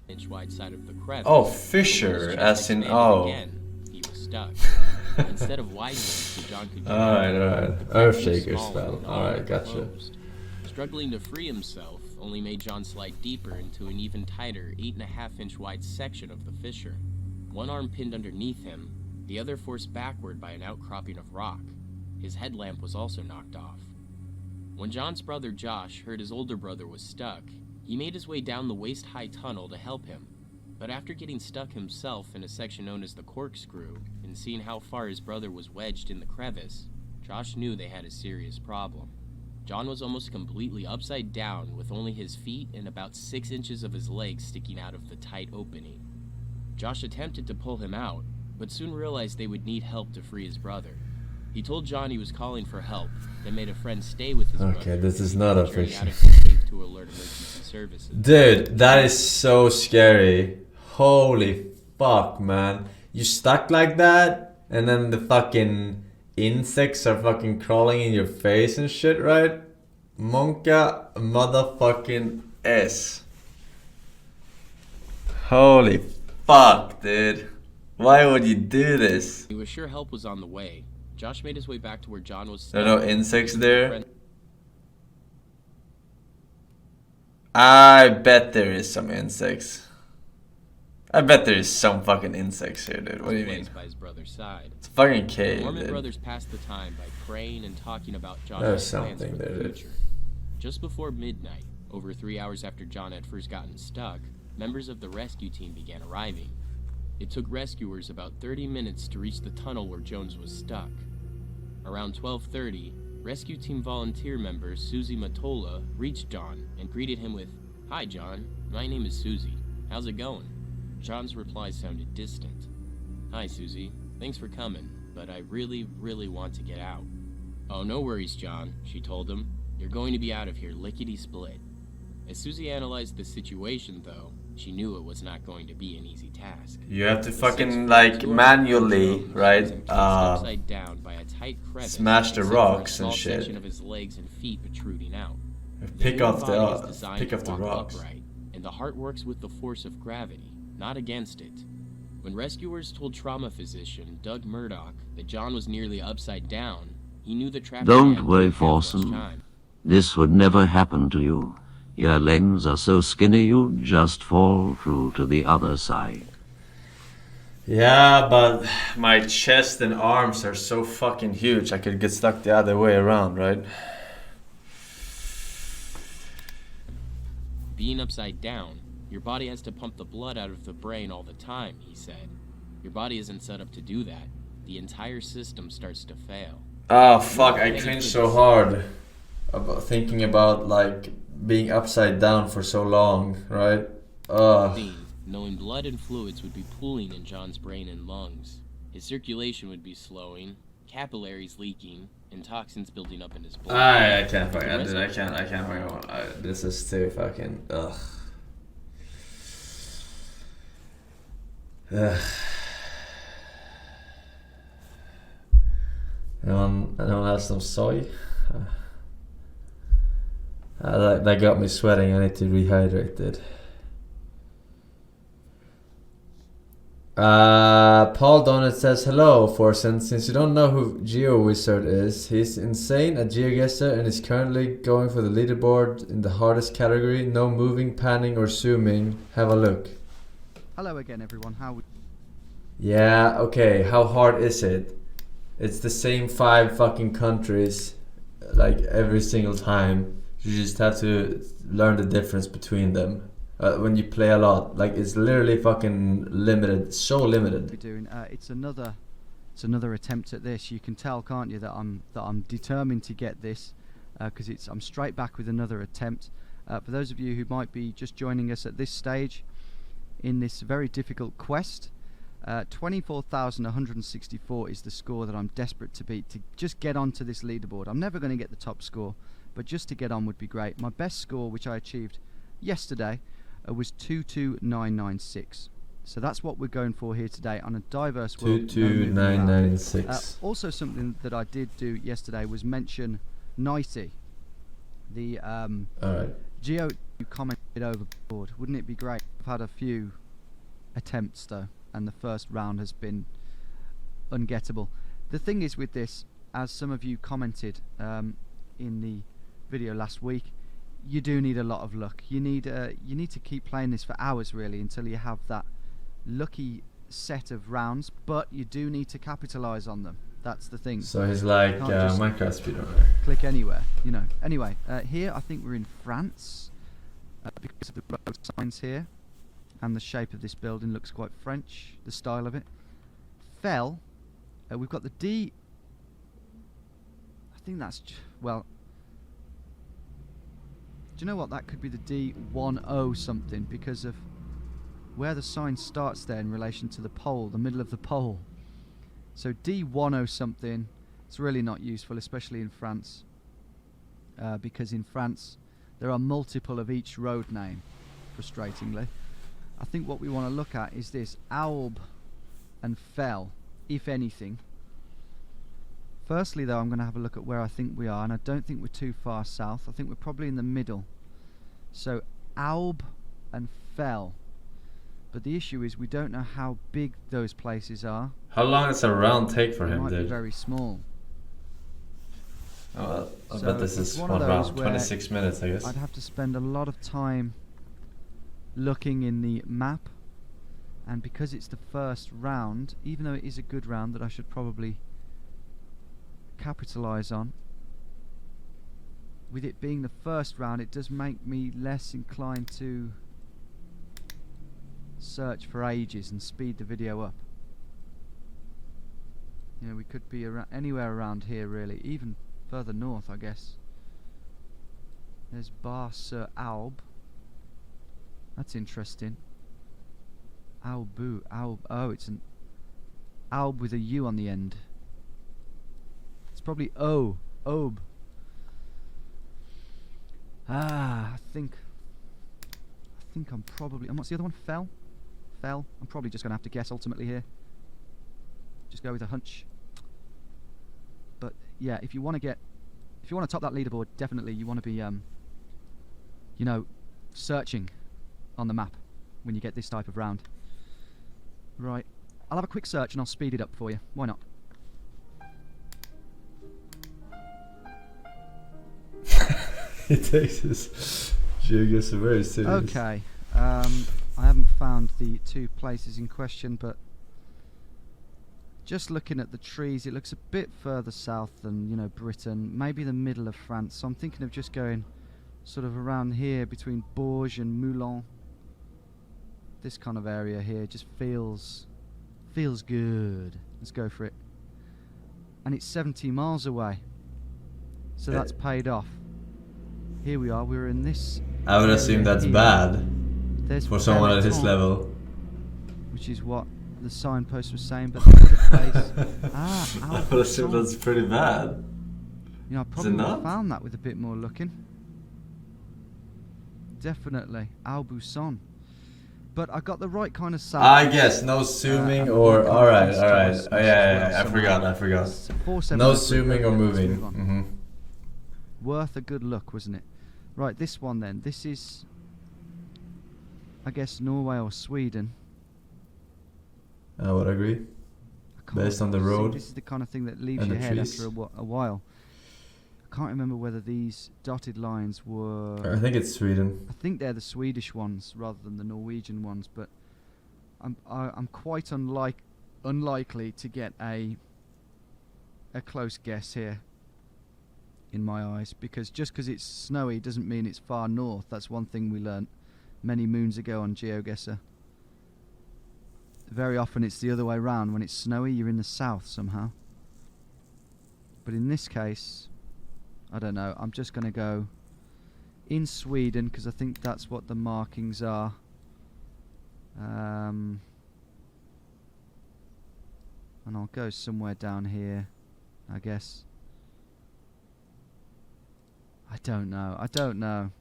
Inch wide side of the crevice. Oh, fissure, as in again, he was stuck. Instead of widening, so John could. Alright. Earthshaker spell. Alright, gotcha. Struggling to free himself only made John slide deeper into an even tighter 8.5-inch wide section of the fissure. One arm pinned underneath him, the other forced backward by an outcropping of rock. His headlamp was also knocked off. When John's brother Josh heard his older brother was stuck, he made his way down the waist-high tunnel to help him. But after getting stuck himself in a section known as the corkscrew, and seeing how far his brother was wedged in the crevice, Josh knew they had a serious problem. John was almost completely upside down with only his feet and about 6 inches of his legs sticking out of the tight opening. Josh attempted to pull him out, but soon realized they would need help to free his brother. He told John he was calling for help, then made a friend stay with his brother. Okay, this is not a fiction. To alert emergency services. Dude, that is so scary. Holy fuck, man. You stuck like that, and then the fucking insects are fucking crawling in your face and shit, right? Monka motherfucking S. Holy fuck, dude. Why would you do this? He was sure help was on the way. Josh made his way back to where John was. There are no insects there? I bet there is some insects. I bet there is some fucking insects here, dude. What do you mean? By his brother's side. It's a fucking cave, Mormon dude. brothers passed the time by praying and talking about John's There's plans something for the there, dude. future. Just before midnight, over 3 hours after John had first gotten stuck, members of the rescue team began arriving. It took rescuers about 30 minutes to reach the tunnel where Jones was stuck. Around 12:30, rescue team volunteer member Susie Matola reached John and greeted him with, "Hi John, my name is Susie. How's it going?" John's reply sounded distant. "Hi Susie, thanks for coming, but I really want to get out." "Oh, no worries, John," she told him. You're going to be out of here lickety-split. As Susie analyzed the situation, though, she knew it was not going to be an easy task. You have to fucking like manually, right? Upside down by a tight crevice, smash the except for a rocks small and shit. section of his legs and feet protruding out. Pick The off human body is the designed pick to off the walk rocks. upright, and the heart works with the force of gravity, not against it. When rescuers told trauma physician Doug Murdoch that John was nearly upside down, he knew the trapped Don't man worry, didn't have much Forsen. time. This would never happen to you. Your legs are so skinny you'd just fall through to the other side. Yeah, but my chest and arms are so fucking huge. I could get stuck the other way around, right? Being upside down, your body has to pump the blood out of the brain all the time, he said. Your body isn't set up to do that. The entire system starts to fail. Oh fuck, I cringe so hard about thinking about like being upside down for so long, right? Knowing blood and fluids would be pooling in John's brain and lungs. His circulation would be slowing, capillaries leaking, and toxins building up in his blood. I can't fucking, I can't fucking, this is too fucking, ugh. Anyone have some soy? That got me sweating. I need to rehydrate it. Paul Donut says, hello, Forsen. Since you don't know who GeoWizard is, he's insane at GeoGuessr and is currently going for the leaderboard in the hardest category. No moving, panning, or zooming. Have a look. Hello again, everyone. How? Yeah, okay. How hard is it? It's the same 5 fucking countries, like every single time. You just have to learn the difference between them. When you play a lot, like it's literally fucking limited, so limited. We're doing. It's another attempt at this. You can tell, can't you, that I'm determined to get this, because I'm straight back with another attempt. For those of you who might be just joining us at this stage in this very difficult quest, 24,164 is the score that I'm desperate to beat to just get onto this leaderboard. I'm never going to get the top score, but just to get on would be great. My best score, which I achieved yesterday, was 22996. So that's what we're going for here today on a diverse world. 22996. Also, something that I did do yesterday was mention Nighty, the Geo you commented overboard. Wouldn't it be great? I've had a few attempts though, and the first round has been ungettable. The thing is with this, as some of you commented in the video last week, you do need a lot of luck. You need to keep playing this for hours really until you have that lucky set of rounds, but you do need to capitalize on them. That's the thing. So he's like Minecraft speedrunner. Click anywhere, you know. Anyway, here I think we're in France because of the road signs here, and the shape of this building looks quite French. The style of it. Fell. We've got the D. I think that's well. Do you know what? That could be the D10 something because of where the sign starts there in relation to the pole, the middle of the pole. So D10 something. It's really not useful, especially in France, because in France there are multiple of each road name, frustratingly. I think what we want to look at is this Aube and Fell, if anything. Firstly though, I'm going to have a look at where I think we are, and I don't think we're too far south. I think we're probably in the middle. So Aube and Fell. But the issue is we don't know how big those places are. How long does a round take for him, might dude? Be very small. Oh, I bet this is one round, 26 minutes, I guess. I'd have to spend a lot of time looking in the map, and because it's the first round, even though it is a good round that I should probably capitalize on, with it being the first round, it does make me less inclined to search for ages and speed the video up. You know, we could be anywhere around here really, even further north I guess. There's Bar-sur-Aube. That's interesting. Aube, oh, it's an Aube with a U on the end. It's probably Aube. I think I'm probably... And what's the other one? Fell? I'm probably just going to have to guess ultimately here. Just go with a hunch. But yeah, if you want to top that leaderboard, definitely you want to be, you know, searching on the map when you get this type of round. Right, I'll have a quick search and I'll speed it up for you. Why not? He takes his geoguessr very serious. Okay, I haven't found the 2 places in question, but just looking at the trees, it looks a bit further south than, you know, Britain, maybe the middle of France. So I'm thinking of just going sort of around here between Bourges and Moulins. This kind of area here just feels good. Let's go for it. And it's 70 miles away, so that's paid off. Here we are. We're in this. I would assume that's here. bad For someone at his level. Which is what the signpost was saying, but the other place. I would assume that's pretty bad. You know, I probably would have found that with a bit more looking. Definitely, Albuson. But I got the right kind of sound. I guess no zooming or alright. Oh yeah, I forgot. No zooming or moving. Worth a good look, wasn't it? Right, this one then. This is, I guess, Norway or Sweden. I would agree. Based on the road. This is the kind of thing that leaves your head after a while. I can't remember whether these dotted lines were... I think it's Sweden. I think they're the Swedish ones rather than the Norwegian ones, but I'm quite unlikely to get a close guess here in my eyes, because just because it's snowy doesn't mean it's far north. That's one thing we learnt many moons ago on GeoGuessr. Very often it's the other way around. When it's snowy, you're in the south somehow. But in this case, I don't know. I'm just going to go in Sweden because I think that's what the markings are. And I'll go somewhere down here, I guess. I don't know.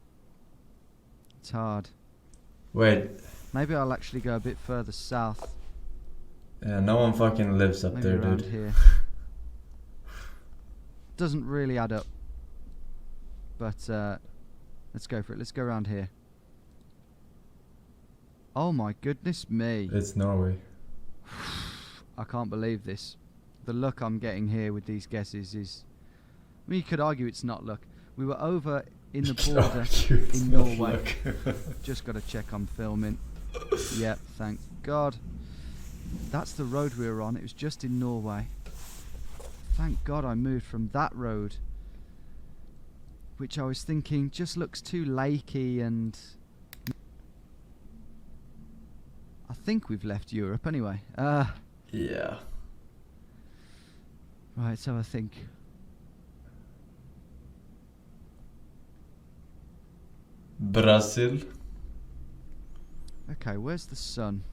It's hard. Wait. Maybe I'll actually go a bit further south. Yeah, no one fucking lives up there, dude. Here. Doesn't really add up. But let's go for it. Let's go around here. Oh my goodness me. It's Norway. I can't believe this. The luck I'm getting here with these guesses is... I mean, you could argue it's not luck. We were over in the border in Norway. Just got to check I'm filming. Yep, thank God. That's the road we were on. It was just in Norway. Thank God I moved from that road, which I was thinking just looks too lakey, and I think we've left Europe anyway. Yeah. Right, so I think... Brazil. Okay, where's the sun?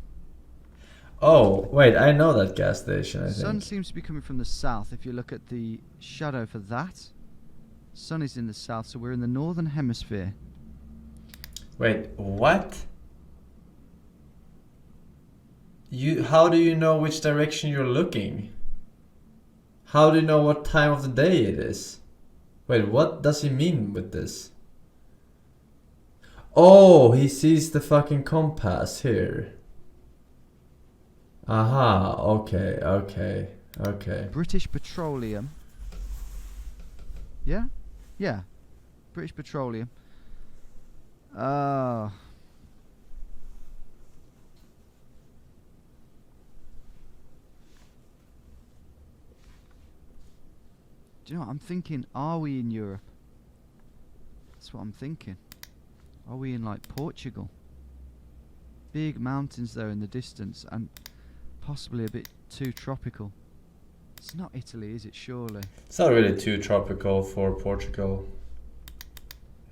Oh, wait, I know that gas station, I think. Sun seems to be coming from the south. If you look at the shadow for that, sun is in the south, so we're in the northern hemisphere. Wait, what? How do you know which direction you're looking? How do you know what time of the day it is? Wait, what does he mean with this? Oh, he sees the fucking compass here. Aha, okay. British Petroleum. Yeah? Yeah. British Petroleum. Do you know what I'm thinking? Are we in Europe? That's what I'm thinking. Are we in like Portugal? Big mountains there in the distance and possibly a bit too tropical. It's not Italy, is it, surely? It's not really too tropical for Portugal.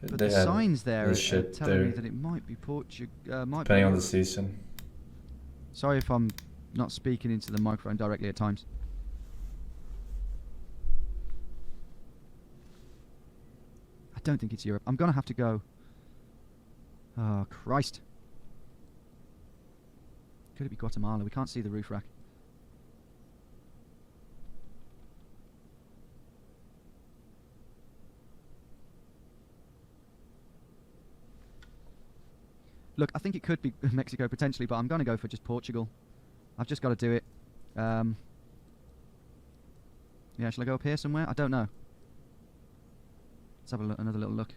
But the signs there are telling me that it might be Portugal. Depending on the season. Sorry if I'm not speaking into the microphone directly at times. I I don't think it's Europe. I'm gonna have to go. Oh, Christ. Could it be Guatemala? We can't see the roof rack. Look, I think it could be Mexico potentially, but I'm going to go for just Portugal. I've just got to do it. Yeah, shall I go up here somewhere? I don't know. Let's have another little look.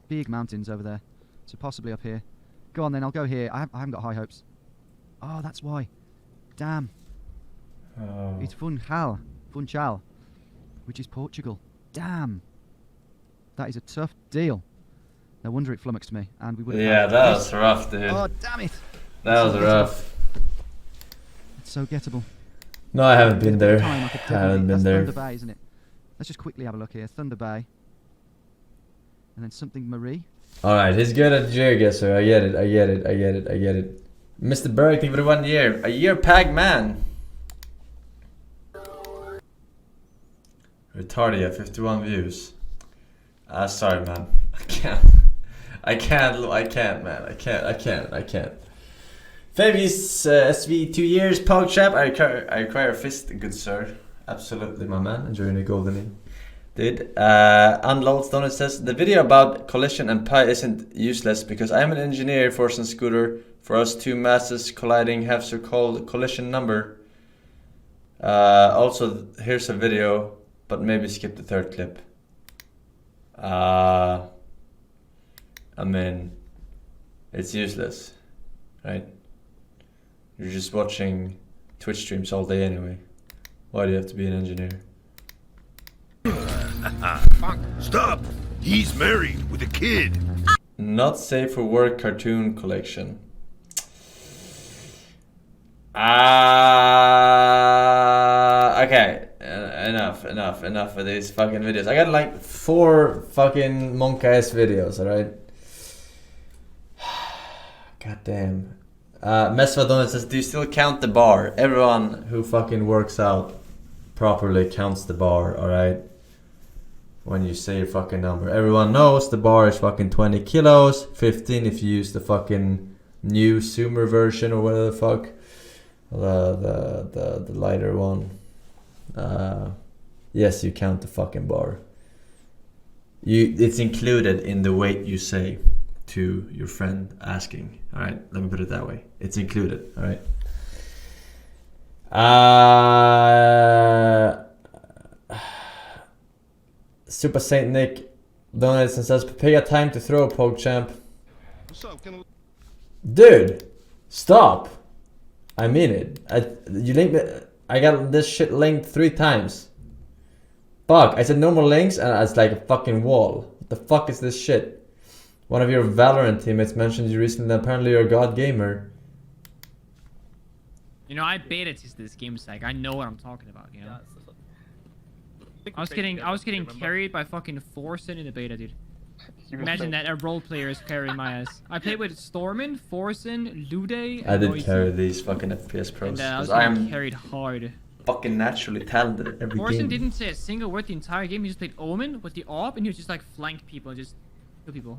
Big mountains over there. So possibly up here. Go on then, I'll go here. I haven't got high hopes. Oh, that's why. Damn. Oh. It's Funchal, which is Portugal. Damn. That is a tough deal. No wonder it flummoxed me, and we would have. Yeah, that was rough, dude. Oh, damn it! That was rough. It's so gettable. No, I haven't been there. I haven't been there. Thunder Bay, isn't it? Let's just quickly have a look here. Thunder Bay, and then something Marie. All right, he's good at GeoGuessr. I get it. Mr. Berg, thank you for the 1 year. A year pag man. Retardia, 51 views. Sorry, man. I can't, man. I can't. Fabius, SV, 2 years, PogChap. I require a fist, good sir. Absolutely, my man. Enjoying the golden in. Dude, Unload Stone says, the video about collision and pi isn't useless because I'm an engineer, Forsen scooter. For us, two masses colliding have so-called collision number. Also, here's a video, but maybe skip the third clip. I mean, it's useless, right? You're just watching Twitch streams all day anyway. Why do you have to be an engineer? Stop! He's married with a kid. Not safe for work cartoon collection. Okay. Enough of these fucking videos. I got like 4 fucking Monk-ass videos, alright? God damn. Mesvadon says, do you still count the bar? Everyone who fucking works out properly counts the bar, alright? When you say your fucking number. Everyone knows the bar is fucking 20 kilos, 15 if you use the fucking new Sumer version or whatever the fuck. The lighter one. Yes, you count the fucking bar. It's included in the weight you say to your friend asking. Alright, let me put it that way. It's included, alright? Super Saint Nick donates and says, pay a time to throw, PogChamp. What's up? Dude, stop. I mean it. You linked me. I got this shit linked 3 times. Fuck, I said no more links and it's like a fucking wall. What the fuck is this shit? One of your Valorant teammates mentioned you recently, apparently you're a god gamer. You know, I beta tested this game stack. I know what I'm talking about, you know? I was getting carried by fucking Forsen in the beta, dude. Imagine that a role player is carrying my ass. I played with Stormin, Forsen, Lude, I did carry these fucking FPS pros. And I was getting carried hard. Fucking naturally talented at every Forsen game. didn't say a single word the entire game. He just played Omen with the AWP and he was just like flank people and just kill people.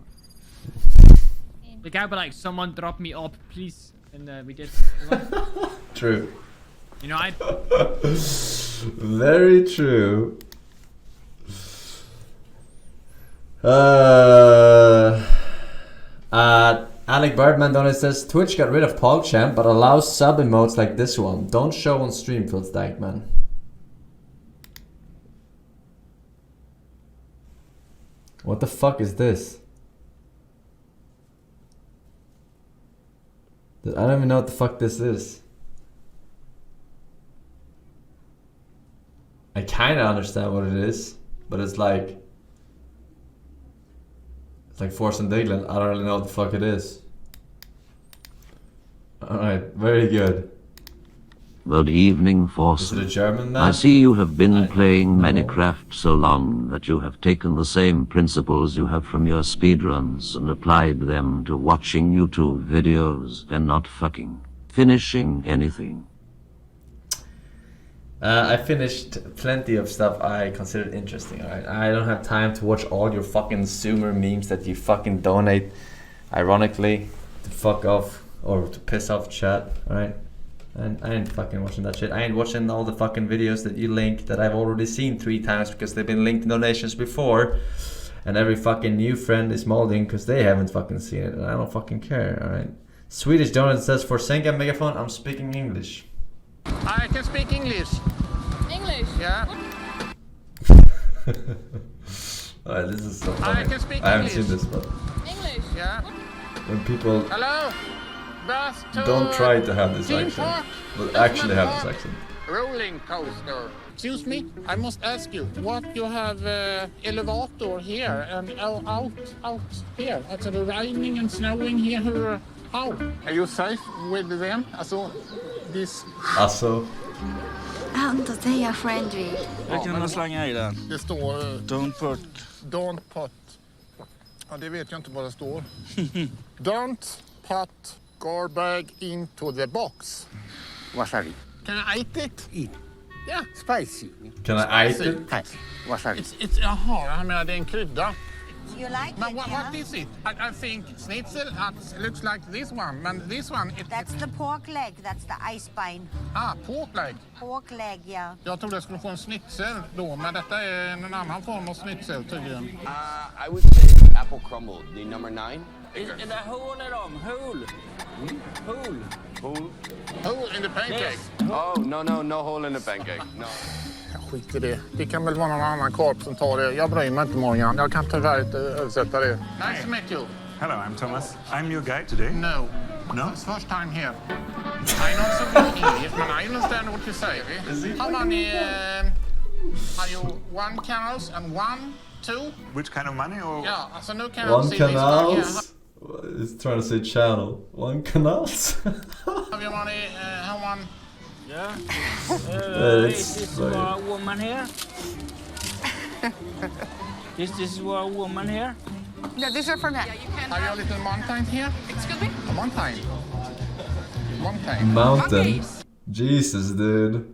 The guy would like, someone drop me up, please. And we did. True. You know, I... Very true. Alec Birdman Donald says, Twitch got rid of PogChamp but allows sub emotes like this one. Don't show on stream, Filstack, man. What the fuck is this? I don't even know what the fuck this is. I kinda understand what it is, but it's like Forsen Digland. I don't really know what the fuck it is. Alright, very good. Good evening, Forsen. Is it a German man? I see you have been playing Minecraft so long that you have taken the same principles you have from your speedruns and applied them to watching YouTube videos and not fucking finishing anything. I finished plenty of stuff I considered interesting, alright? I don't have time to watch all your fucking Zoomer memes that you fucking donate, ironically, to fuck off or to piss off chat, alright? And I ain't fucking watching that shit. I ain't watching all the fucking videos that you link that I've already seen 3 times because they've been linked in donations before. And every fucking new friend is molding because they haven't fucking seen it, and I don't fucking care, alright? Swedish donut says, for Senga Megaphone, I'm speaking English. I can speak English. English? Yeah. Alright, this is so funny. I can speak I haven't English. seen this, but English? Yeah. when people Hello? don't try to have this accent, but actually have this accent. Rolling coaster. Excuse me, I must ask you, what you have elevator here and out here? It's raining and snowing here. How? Are you safe with them? Alltså, this... Alltså? Inte säga friendly. Jag kan slänga i den. Det står... Don't put. Don't put. Ja, det vet jag inte vad det står. Don't put garbage into the box. Wasabi. Can I eat it? Eat. Yeah. Spicy. Can I eat it? Wasabi. Jaha, jag menar det är en krydda. You like But it, what is it? I think schnitzel looks like this one, and this one... That's the pork leg, that's the ice spine. Ah, pork leg. Pork leg, yeah. Jag trodde jag skulle få en schnitzel då, men detta är en annan form av schnitzel tydligen. I would say apple crumble, the number 9. Is it a hole at all? Hole. Hole. Hole? Hole in the pancake. Yes. Oh, no hole in the pancake. No. Skit i det. Det kan väl vara någon annan korp som tar det. Jag bryr mig inte, Morgan. Jag kan tyvärr inte översätta det. Nice to meet you. Hello, I'm Thomas. I'm your guide today. No. No? It's first time here. I know so good English, but I understand what you say. How many... are you 1 canals and 1, 2? Which kind of money or? Yeah, alltså nu kan jag 1 canals? He's trying to say channel. 1 canals? Have you money, how one... Yeah. Is this a woman here? Is this a woman here? Yeah, this is from here. Have you a little mountain here? Excuse me? A mountain. Mountain. Mountain? Jesus, dude.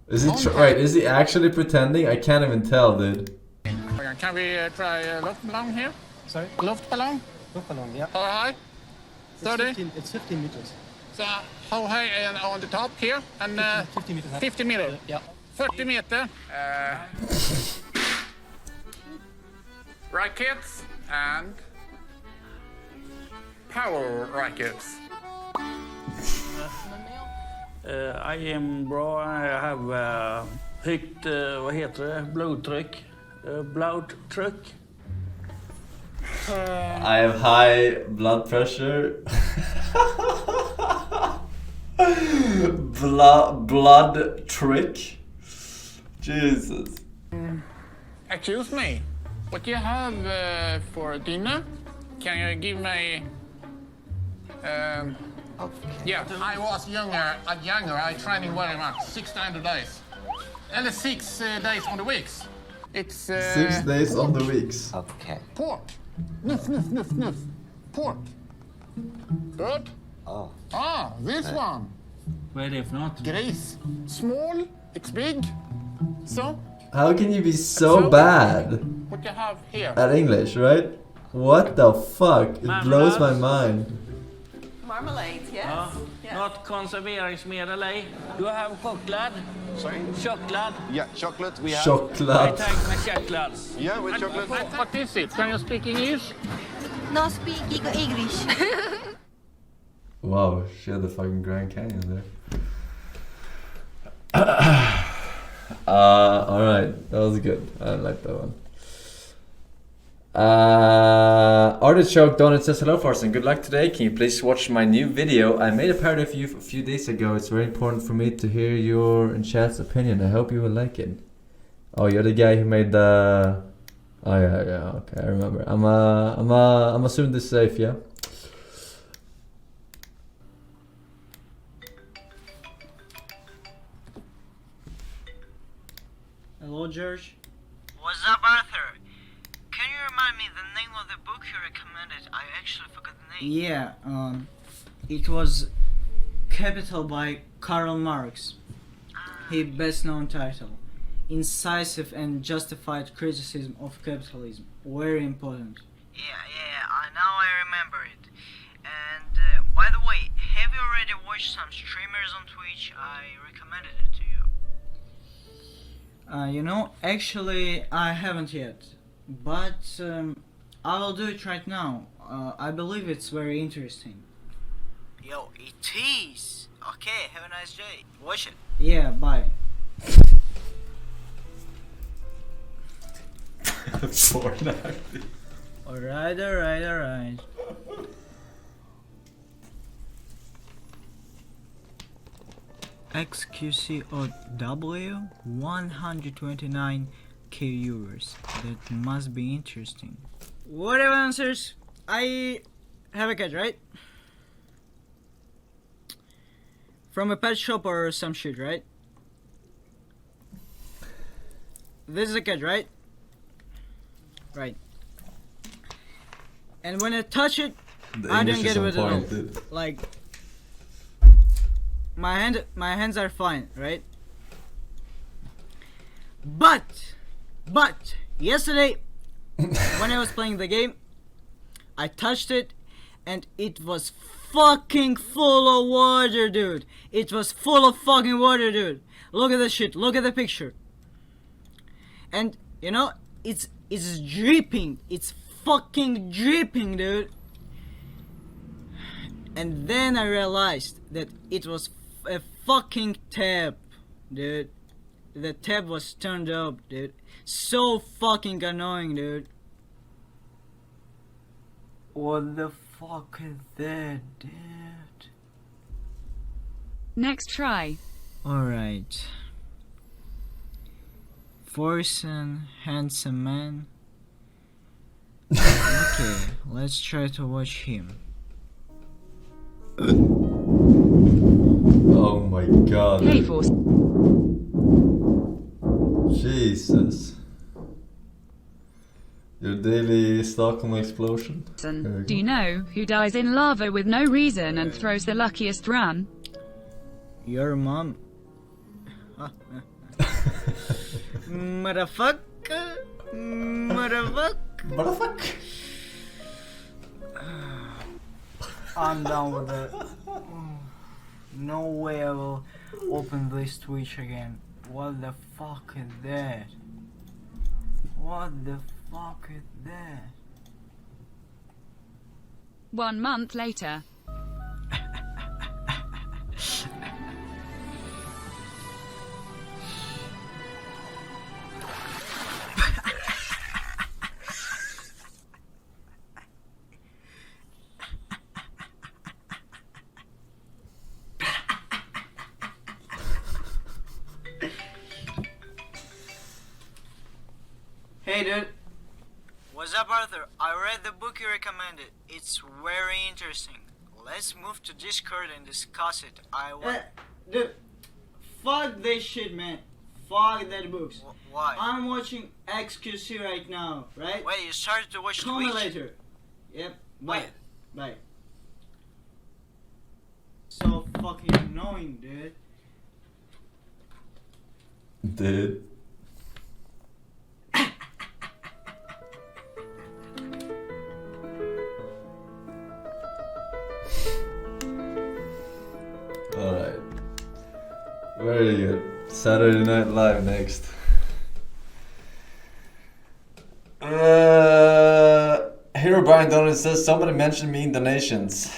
Is he wait, is he actually pretending? I can't even tell, dude. Can we try luftballon here? Sorry? Luftballon? Luftballon, yeah. How high? 30? It's 15 meters. So how high on the top here? And 50 meters. 50 meters? Yeah. 40 meter. Rackets and power rackets. I am bra. I have högt, vad heter det, blodtryck. Blodtryck. I have high blood pressure. blood trick. Jesus. Excuse me. What do you have for dinner? Can you give me... yeah, I was younger. I training very much. 600 days. And 6 days on the weeks. It's... 6 days on the weeks. Okay. Pork. Nuff. Pork. Good. Oh. Ah, this one. Vad är det för något? Gris. Small, it's big. So. How can you be so bad What you have here? at English, right? What the fuck? It blows my mind. Marmalade, yes. Ja. Något konserveringsmedel i. Du har choklad. Sorry? Choklad. Yeah, chocolate. We have. Chocolate. I take my chocolate. Yeah, with chocolate. What is it? Can you speak English? No speak English. Wow, she had the fucking Grand Canyon there. Alright, that was good. I like that one. Artichoke Donut says, hello Forsen, good luck today. Can you please watch my new video? I made a parody of you a few days ago. It's very important for me to hear your and chat's opinion. I hope you will like it. Oh, you're the guy who made the... Oh yeah, okay, I remember. I'm assuming this is safe, yeah? Hello, George. What's up, Arthur? Can you remind me the name of the book you recommended? I actually forgot the name. Yeah, it was Capital by Karl Marx. his best-known title. Incisive and justified criticism of capitalism. Very important. Yeah, now I remember it. And by the way, have you already watched some streamers on Twitch? I recommended it to you. You know, actually I haven't yet, but I will do it right now. I believe it's very interesting. Yo, it is. Okay, have a nice day. Watch it. Yeah, bye. Alright. XQCOW 129k euros. That must be interesting. Whatever answers, I have a cat, right? From a pet shop or some shit, right? This is a cat, right? Right. And when I touch it, I don't get it at all. Like, my hands are fine, right? But yesterday, when I was playing the game, I touched it, and it was fucking full of water, dude. It was full of fucking water, dude. Look at the shit. Look at the picture. And you know, it's dripping. It's fucking dripping, dude. And then I realized that it was a fucking tap, dude. The tap was turned up, dude. So fucking annoying, dude. What the fuck is that, dude? Next try. Alright. Forsen, handsome man. Okay, let's try to watch him. Oh my god. Hey, Forsen. Jesus. Your daily Stockholm explosion? Do you know who dies in lava with no reason and throws the luckiest run? Your mom. Motherfucker. I'm done with it. No way I will open this Twitch again. What the fuck is that? What the fuck is that? 1 month later. Hey dude. What's up, Arthur? I read the book you recommended. It's very interesting. Let's move to Discord and discuss it. Dude, fuck this shit, man. Fuck that books. Why? I'm watching XQC right now, right? Wait, you started to watch Call me Twitch? later. Yep. Bye. Wait. Bye. So fucking annoying, dude. Dude. Alright. Very good. Saturday Night Live next. Herobrine Donald says somebody mentioned me in donations.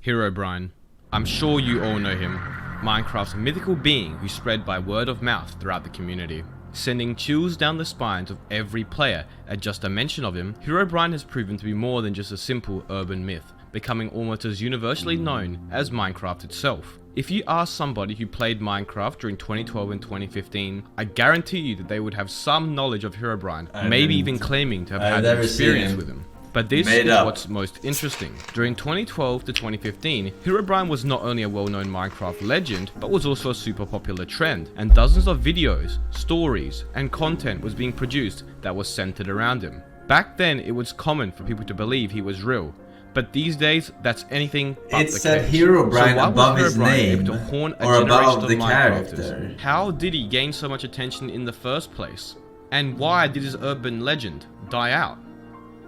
Herobrine. I'm sure you all know him. Minecraft's mythical being who spread by word of mouth throughout the community, sending chills down the spines of every player at just a mention of him. Herobrine has proven to be more than just a simple urban myth, becoming almost as universally known as Minecraft itself. If you ask somebody who played Minecraft during 2012 and 2015, I guarantee you that they would have some knowledge of Herobrine, maybe even claiming to have had an experience with him. But this is what's most interesting. During 2012 to 2015, Herobrine was not only a well-known Minecraft legend, but was also a super popular trend, and dozens of videos, stories, and content was being produced that was centered around him. Back then, it was common for people to believe he was real, But these days, that's anything but It the said case. Herobrine why was above his Herobrine name, able to haunt a or above generation the of Minecrafters? character. How did he gain so much attention in the first place? And why did his urban legend die out?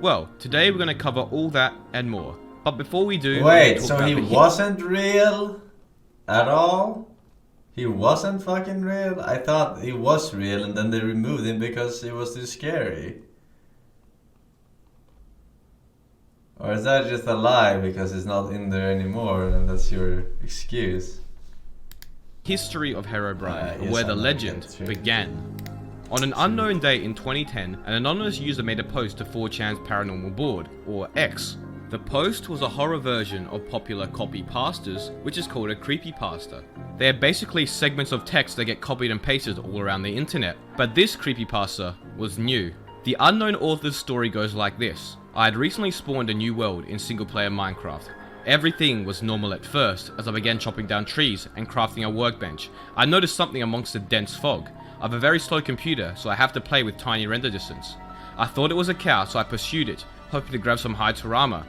Well, today we're going to cover all that and more. But before we do... Wait, so he wasn't real at all? He wasn't fucking real? I thought he was real and then they removed him because it was too scary. Or is that just a lie because it's not in there anymore and that's your excuse? History of Herobrine, yes, where the I know, legend that's true. began. On an unknown day in 2010, an anonymous user made a post to 4chan's paranormal board, or X. The post was a horror version of popular copy pastas, which is called a creepypasta. They are basically segments of text that get copied and pasted all around the internet. But this creepypasta was new. The unknown author's story goes like this. I had recently spawned a new world in single-player Minecraft. Everything was normal at first, as I began chopping down trees and crafting a workbench. I noticed something amongst the dense fog. I have a very slow computer, so I have to play with tiny render distance. I thought it was a cow, so I pursued it, hoping to grab some hides for armor.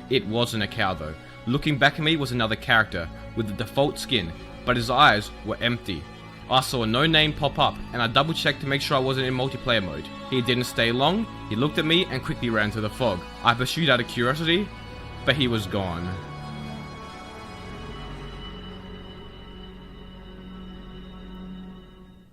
It wasn't a cow though. Looking back at me was another character, with the default skin, but his eyes were empty. I saw no name pop up, and I double checked to make sure I wasn't in multiplayer mode. He didn't stay long, he looked at me and quickly ran to the fog. I pursued out of curiosity, but he was gone.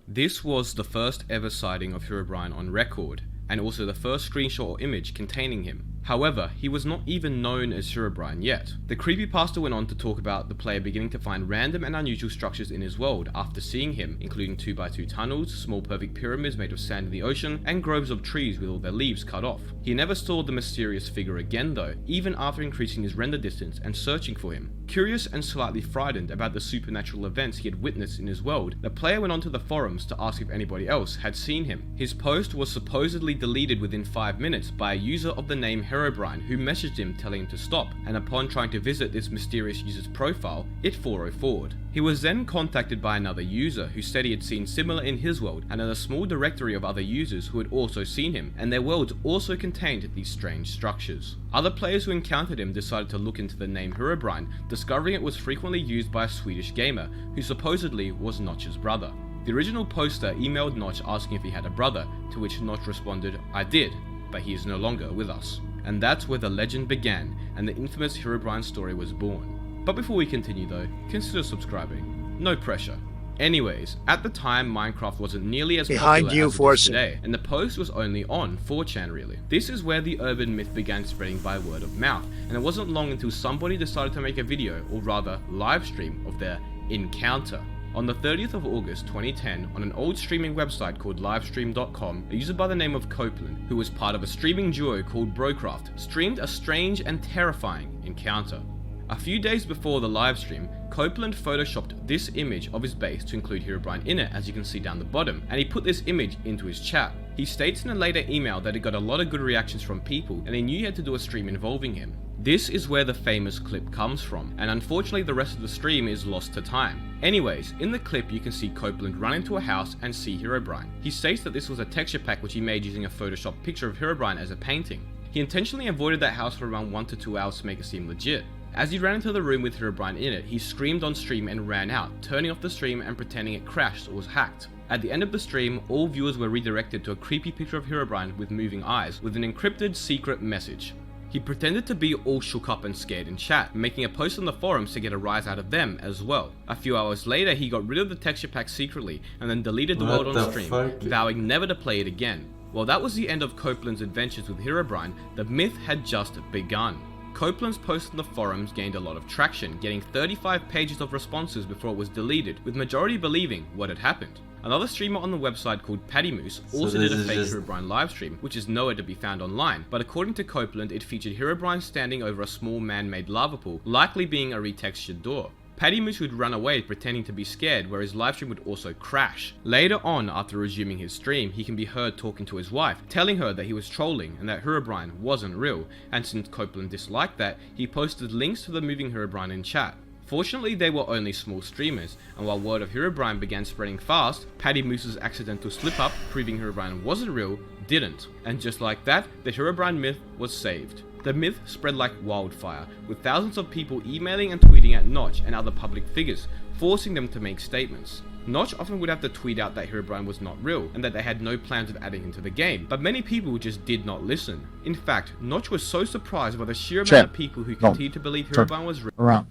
This was the first ever sighting of Herobrine on record, and also the first screenshot or image containing him. However, he was not even known as Herobrine yet. The creepypasta went on to talk about the player beginning to find random and unusual structures in his world after seeing him, including 2x2 tunnels, small perfect pyramids made of sand in the ocean, and groves of trees with all their leaves cut off. He never saw the mysterious figure again though, even after increasing his render distance and searching for him. Curious and slightly frightened about the supernatural events he had witnessed in his world, the player went onto the forums to ask if anybody else had seen him. His post was supposedly deleted within 5 minutes by a user of the name Herobrine, who messaged him telling him to stop, and upon trying to visit this mysterious user's profile, it 404'd. He was then contacted by another user who said he had seen similar in his world and had a small directory of other users who had also seen him, and their worlds also contained these strange structures. Other players who encountered him decided to look into the name Herobrine, discovering it was frequently used by a Swedish gamer, who supposedly was Notch's brother. The original poster emailed Notch asking if he had a brother, to which Notch responded, "I did, but he is no longer with us." And that's where the legend began, and the infamous Herobrine story was born. But before we continue though, consider subscribing. No pressure. Anyways, at the time Minecraft wasn't nearly as popular as it is today, and the post was only on 4chan really. This is where the urban myth began spreading by word of mouth, and it wasn't long until somebody decided to make a video, or rather live stream, of their encounter. On the 30th of August 2010, on an old streaming website called livestream.com, a user by the name of Copeland, who was part of a streaming duo called Brocraft, streamed a strange and terrifying encounter. A few days before the livestream, Copeland photoshopped this image of his base to include Herobrine in it, as you can see down the bottom, and he put this image into his chat. He states in a later email that he got a lot of good reactions from people, and he knew he had to do a stream involving him. This is where the famous clip comes from, and unfortunately the rest of the stream is lost to time. Anyways, in the clip you can see Copeland run into a house and see Herobrine. He states that this was a texture pack which he made using a Photoshop picture of Herobrine as a painting. He intentionally avoided that house for around 1 to 2 hours to make it seem legit. As he ran into the room with Herobrine in it, he screamed on stream and ran out, turning off the stream and pretending it crashed or was hacked. At the end of the stream, all viewers were redirected to a creepy picture of Herobrine with moving eyes, with an encrypted secret message. He pretended to be all shook up and scared in chat, making a post on the forums to get a rise out of them as well. A few hours later, he got rid of the texture pack secretly, and then deleted the world on stream, vowing never to play it again. While that was the end of Copeland's adventures with Herobrine, the myth had just begun. Copeland's post on the forums gained a lot of traction, getting 35 pages of responses before it was deleted, with majority believing what had happened. Another streamer on the website called Paddy Moose also did a fake Herobrine livestream, which is nowhere to be found online, but according to Copeland, it featured Herobrine standing over a small man-made lava pool, likely being a retextured door. Paddy Moose would run away pretending to be scared, where his livestream would also crash. Later on, after resuming his stream, he can be heard talking to his wife, telling her that he was trolling and that Herobrine wasn't real, and since Copeland disliked that, he posted links to the moving Herobrine in chat. Fortunately, they were only small streamers, and while word of Herobrine began spreading fast, Paddy Moose's accidental slip-up, proving Herobrine wasn't real, didn't. And just like that, the Herobrine myth was saved. The myth spread like wildfire, with thousands of people emailing and tweeting at Notch and other public figures, forcing them to make statements. Notch often would have to tweet out that Herobrine was not real, and that they had no plans of adding him to the game, but many people just did not listen. In fact, Notch was so surprised by the sheer amount of people who continued to believe Herobrine was real. Around.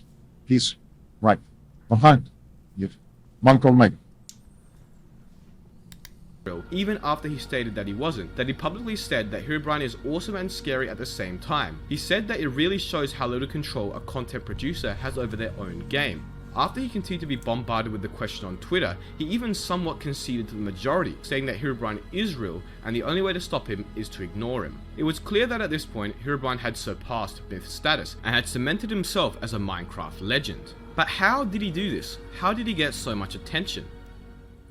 Please. Right. Behind. You've one call make. Even after he stated that he wasn't, that he publicly said that Herobrine is awesome and scary at the same time. He said that it really shows how little control a content producer has over their own game. After he continued to be bombarded with the question on Twitter, he even somewhat conceded to the majority, saying that Herobrine is real and the only way to stop him is to ignore him. It was clear that at this point, Herobrine had surpassed myth status and had cemented himself as a Minecraft legend. But how did he do this? How did he get so much attention?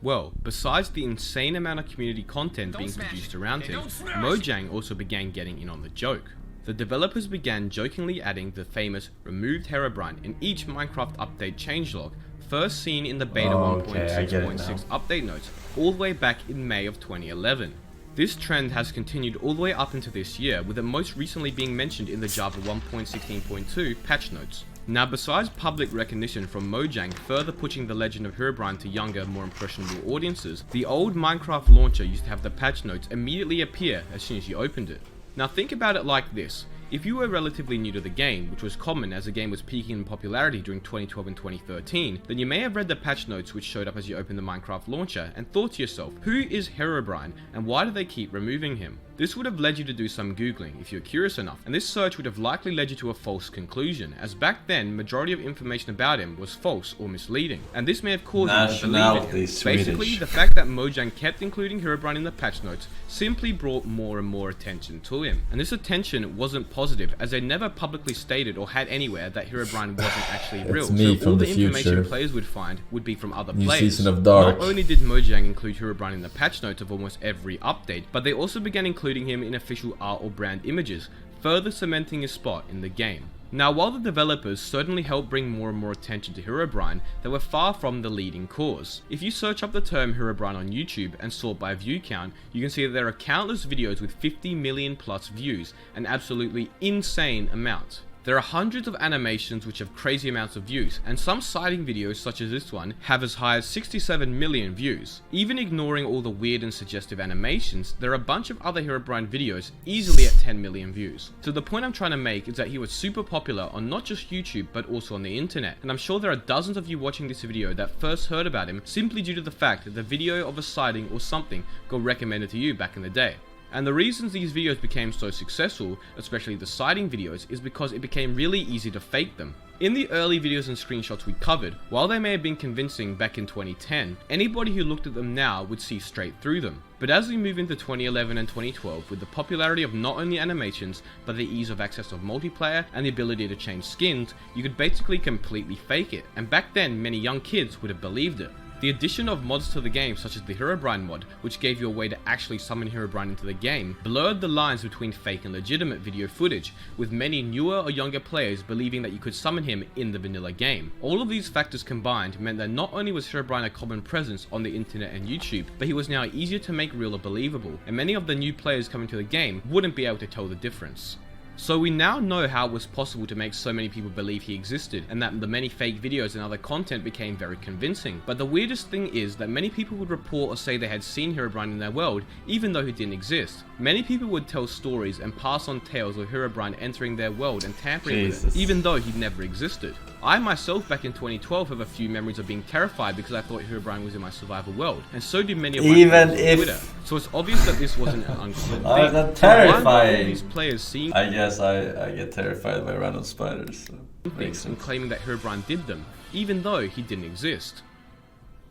Well, besides the insane amount of community content being produced around him, Mojang also began getting in on the joke. The developers began jokingly adding the famous removed Herobrine in each Minecraft update changelog, first seen in the beta 1.6.6 update notes all the way back in May of 2011. This trend has continued all the way up into this year, with it most recently being mentioned in the Java 1.16.2 patch notes. Now, besides public recognition from Mojang further pushing the legend of Herobrine to younger, more impressionable audiences, the old Minecraft launcher used to have the patch notes immediately appear as soon as you opened it. Now think about it like this. If you were relatively new to the game, which was common as the game was peaking in popularity during 2012 and 2013, then you may have read the patch notes which showed up as you opened the Minecraft launcher and thought to yourself, who is Herobrine and why do they keep removing him? This would have led you to do some googling if you're curious enough, and this search would have likely led you to a false conclusion, as back then majority of information about him was false or misleading, and this may have caused you to believe in him. Basically, the fact that Mojang kept including Herobrine in the patch notes simply brought more and more attention to him, and this attention wasn't positive, as they never publicly stated or had anywhere that Herobrine wasn't actually real, so all the information players would find would be from other players. Not only did Mojang include Herobrine in the patch notes of almost every update, but they also began including him in official art or brand images, further cementing his spot in the game. Now, while the developers certainly helped bring more and more attention to Herobrine, they were far from the leading cause. If you search up the term Herobrine on YouTube and sort by view count, you can see that there are countless videos with 50 million plus views, an absolutely insane amount. There are hundreds of animations which have crazy amounts of views, and some sighting videos such as this one have as high as 67 million views. Even ignoring all the weird and suggestive animations, there are a bunch of other Herobrine videos easily at 10 million views. So the point I'm trying to make is that he was super popular on not just YouTube but also on the internet, and I'm sure there are dozens of you watching this video that first heard about him simply due to the fact that the video of a sighting or something got recommended to you back in the day. And the reasons these videos became so successful, especially the sighting videos, is because it became really easy to fake them. In the early videos and screenshots we covered, while they may have been convincing back in 2010, anybody who looked at them now would see straight through them. But as we move into 2011 and 2012, with the popularity of not only animations, but the ease of access of multiplayer and the ability to change skins, you could basically completely fake it, and back then many young kids would have believed it. The addition of mods to the game, such as the Herobrine mod, which gave you a way to actually summon Herobrine into the game, blurred the lines between fake and legitimate video footage, with many newer or younger players believing that you could summon him in the vanilla game. All of these factors combined meant that not only was Herobrine a common presence on the internet and YouTube, but he was now easier to make real or believable, and many of the new players coming to the game wouldn't be able to tell the difference. So we now know how it was possible to make so many people believe he existed, and that the many fake videos and other content became very convincing. But the weirdest thing is that many people would report or say they had seen Herobrine in their world, even though he didn't exist. Many people would tell stories and pass on tales of Herobrine entering their world and tampering with it, even though he never existed. I myself back in 2012 have a few memories of being terrified because I thought Herobrine was in my survival world, and so do many of my friends on Twitter. So it's obvious that this wasn't an uncommon thing. That's terrifying. These players seeing I guess I get terrified by random spiders. So things and claiming that Herobrine did them, even though he didn't exist.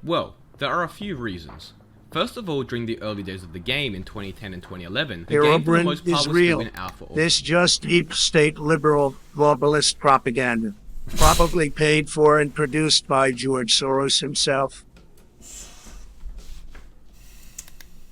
Well, there are a few reasons. First of all, during the early days of the game in 2010 and 2011, the game for the most part was still in alpha. This just deep state liberal globalist propaganda, probably paid for and produced by George Soros himself.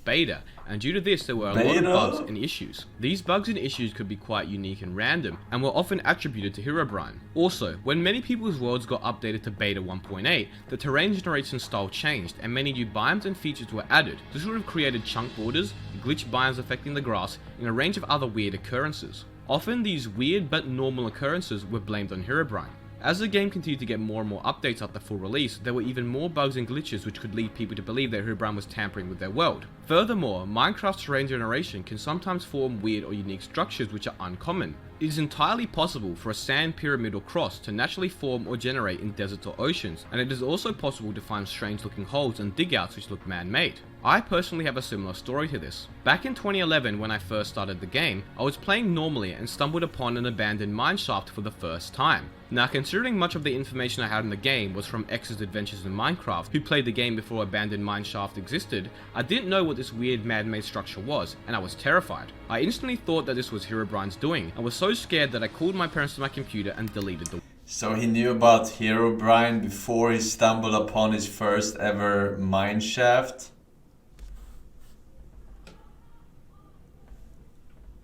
Beta, and due to this there were a lot of bugs and issues. These bugs and issues could be quite unique and random, and were often attributed to Herobrine. Also, when many people's worlds got updated to beta 1.8, the terrain generation style changed and many new biomes and features were added. This would have created chunk borders, glitch biomes affecting the grass, and a range of other weird occurrences. Often these weird but normal occurrences were blamed on Herobrine. As the game continued to get more and more updates after full release, there were even more bugs and glitches which could lead people to believe that Herobrine was tampering with their world. Furthermore, Minecraft's terrain generation can sometimes form weird or unique structures which are uncommon. It is entirely possible for a sand pyramid or cross to naturally form or generate in deserts or oceans, and it is also possible to find strange looking holes and digouts which look man-made. I personally have a similar story to this. Back in 2011 when I first started the game, I was playing normally and stumbled upon an abandoned mineshaft for the first time. Now, considering much of the information I had in the game was from X's Adventures in Minecraft, who played the game before abandoned mineshaft existed, I didn't know what this weird man-made structure was, and I was terrified. I instantly thought that this was Herobrine's doing, and was so scared that I called my parents to my computer and deleted the. So he knew about Herobrine before he stumbled upon his first ever mineshaft?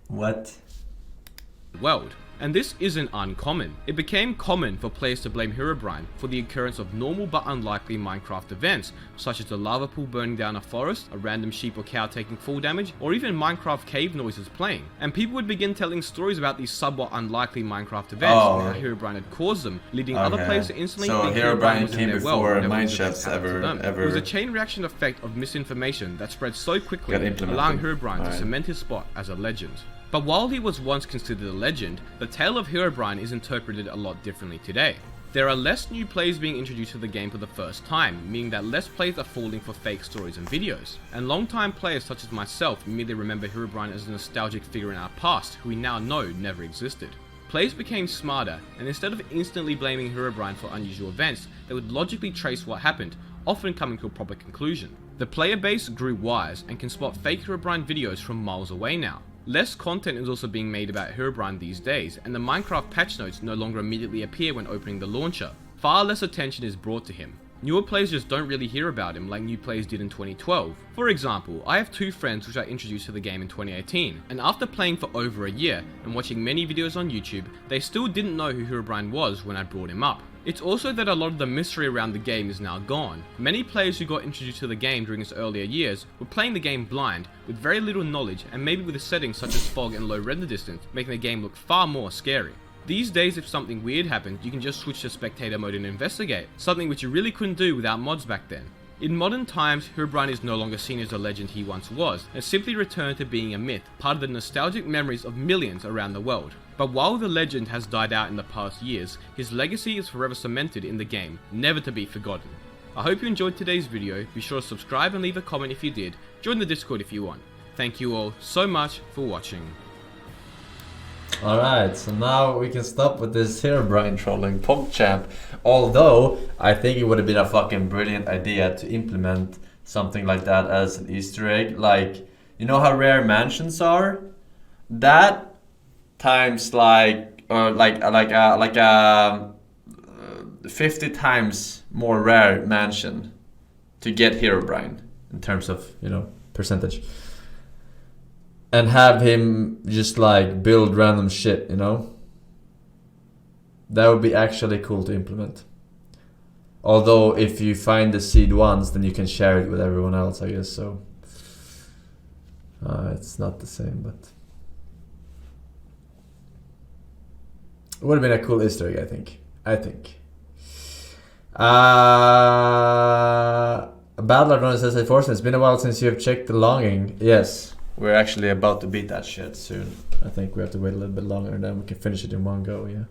What? World. And this isn't uncommon. It became common for players to blame Herobrine for the occurrence of normal but unlikely Minecraft events, such as the lava pool burning down a forest, a random sheep or cow taking fall damage, or even Minecraft cave noises playing. And people would begin telling stories about these somewhat unlikely Minecraft events and how Herobrine had caused them, leading other players to instantly think Herobrine was in their world. Mineshafts ever. It was a chain reaction effect of misinformation that spread so quickly, allowing Herobrine to cement his spot as a legend. But while he was once considered a legend, the tale of Herobrine is interpreted a lot differently today. There are less new players being introduced to the game for the first time, meaning that less players are falling for fake stories and videos. And long-time players such as myself immediately remember Herobrine as a nostalgic figure in our past, who we now know never existed. Players became smarter, and instead of instantly blaming Herobrine for unusual events, they would logically trace what happened, often coming to a proper conclusion. The player base grew wise and can spot fake Herobrine videos from miles away now. Less content is also being made about Herobrine these days, and the Minecraft patch notes no longer immediately appear when opening the launcher. Far less attention is brought to him. Newer players just don't really hear about him like new players did in 2012. For example, I have two friends which I introduced to the game in 2018, and after playing for over a year and watching many videos on YouTube, they still didn't know who Herobrine was when I brought him up. It's also that a lot of the mystery around the game is now gone. Many players who got introduced to the game during its earlier years were playing the game blind, with very little knowledge and maybe with a settings such as fog and low render distance, making the game look far more scary. These days, if something weird happened, you can just switch to spectator mode and investigate, something which you really couldn't do without mods back then. In modern times, Herobrine is no longer seen as the legend he once was, and simply returned to being a myth, part of the nostalgic memories of millions around the world. But while the legend has died out in the past years, his legacy is forever cemented in the game, never to be forgotten. I hope you enjoyed today's video. Be sure to subscribe and leave a comment if you did. Join the Discord if you want. Thank you all so much for watching. Alright, so now we can stop with this Herobrine trolling PogChamp. Although, I think it would have been a fucking brilliant idea to implement something like that as an Easter egg. Like, you know how rare mansions are? That times like 50 times more rare mansion to get Herobrine in terms of, you know, percentage. And have him just like build random shit, you know? That would be actually cool to implement. Although if you find the seed once, then you can share it with everyone else, I guess, so it's not the same, but it would have been a cool Easter egg, I think. Battler says, "Hey Forsen, it's been a while since you have checked the longing." Yes, we're actually about to beat that shit soon. I think we have to wait a little bit longer and then we can finish it in one go, yeah.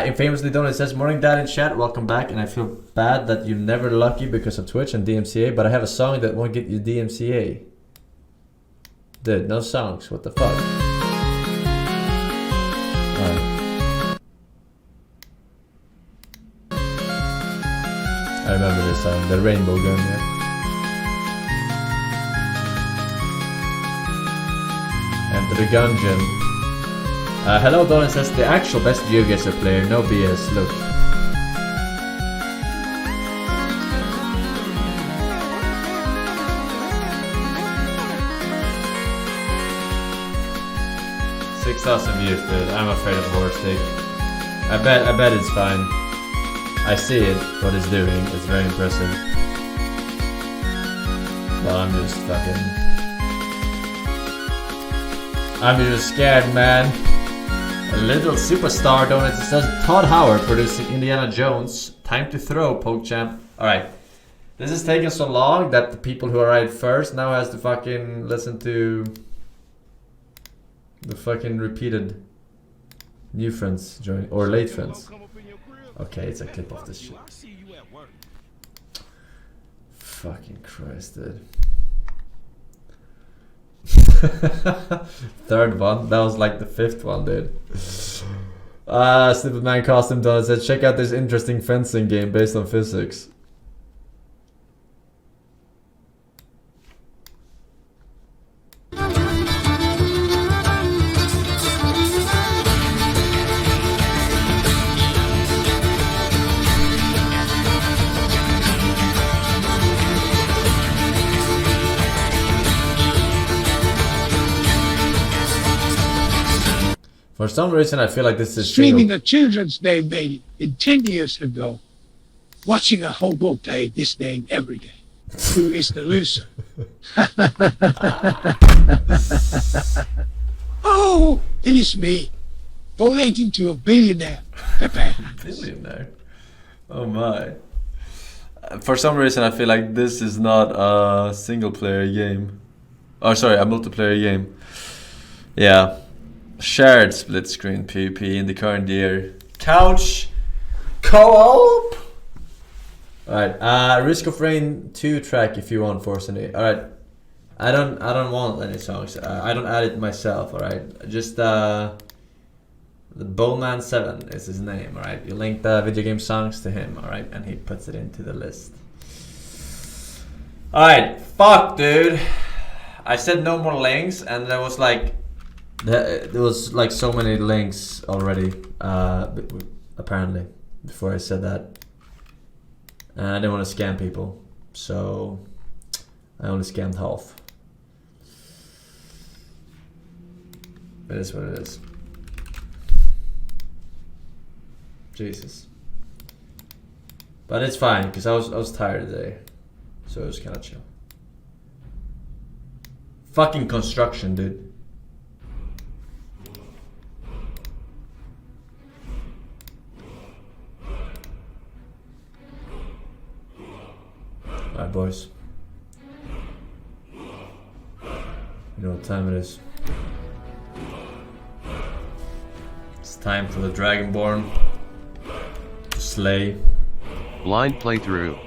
Infamously Donald says, "Morning dad in chat, welcome back, and I feel bad that you're never lucky because of Twitch and DMCA, but I have a song that won't get you DMCA." Dude, no songs, what the fuck? I remember this song, the Rainbow Gun, yeah. Enter the Gungeon. Hello, Donald says, "The actual best GeoGuessr player, no BS, look." $6,000 views, but I'm afraid of horse dick. I bet it's fine. I see it, what it's doing, it's very impressive. But I'm just fucking... I'm just scared, man. A little superstar donates. It says Todd Howard producing Indiana Jones. Time to throw, PokeChamp. Alright. This is taking so long that the people who arrived first now has to fucking listen to the fucking repeated new friends join or late friends. Okay, it's a clip of this shit. Fucking Christ, dude. Third one. That was like the fifth one, dude. Stupid Man Costume Don said, check out this interesting fencing game based on physics. For some reason, I feel like this is streaming a Children's Day baby in 10 years ago, watching a hobo play this name every day. Who is the loser? Oh, it is me, donating to a billionaire. Billionaire? Oh my. For some reason, I feel like this is not a single player game. Oh, sorry, a multiplayer game. Yeah. Shared split screen PvP in the current year. Couch co-op. Alright, Risk of Rain 2 track if you want, Forsen. Alright. I don't want any songs. I don't add it myself, alright? Just the Bowman 7 is his name, alright? You link the video game songs to him, alright? And he puts it into the list. Alright, fuck dude. I said no more links and there was like so many links already, apparently, before I said that. And I didn't want to scam people, so I only scammed half. It is what it is. Jesus. But it's fine, because I was tired today, so it was kind of chill. Fucking construction, dude. Alright, boys. You know what time it is. It's time for the Dragonborn to slay. Blind playthrough.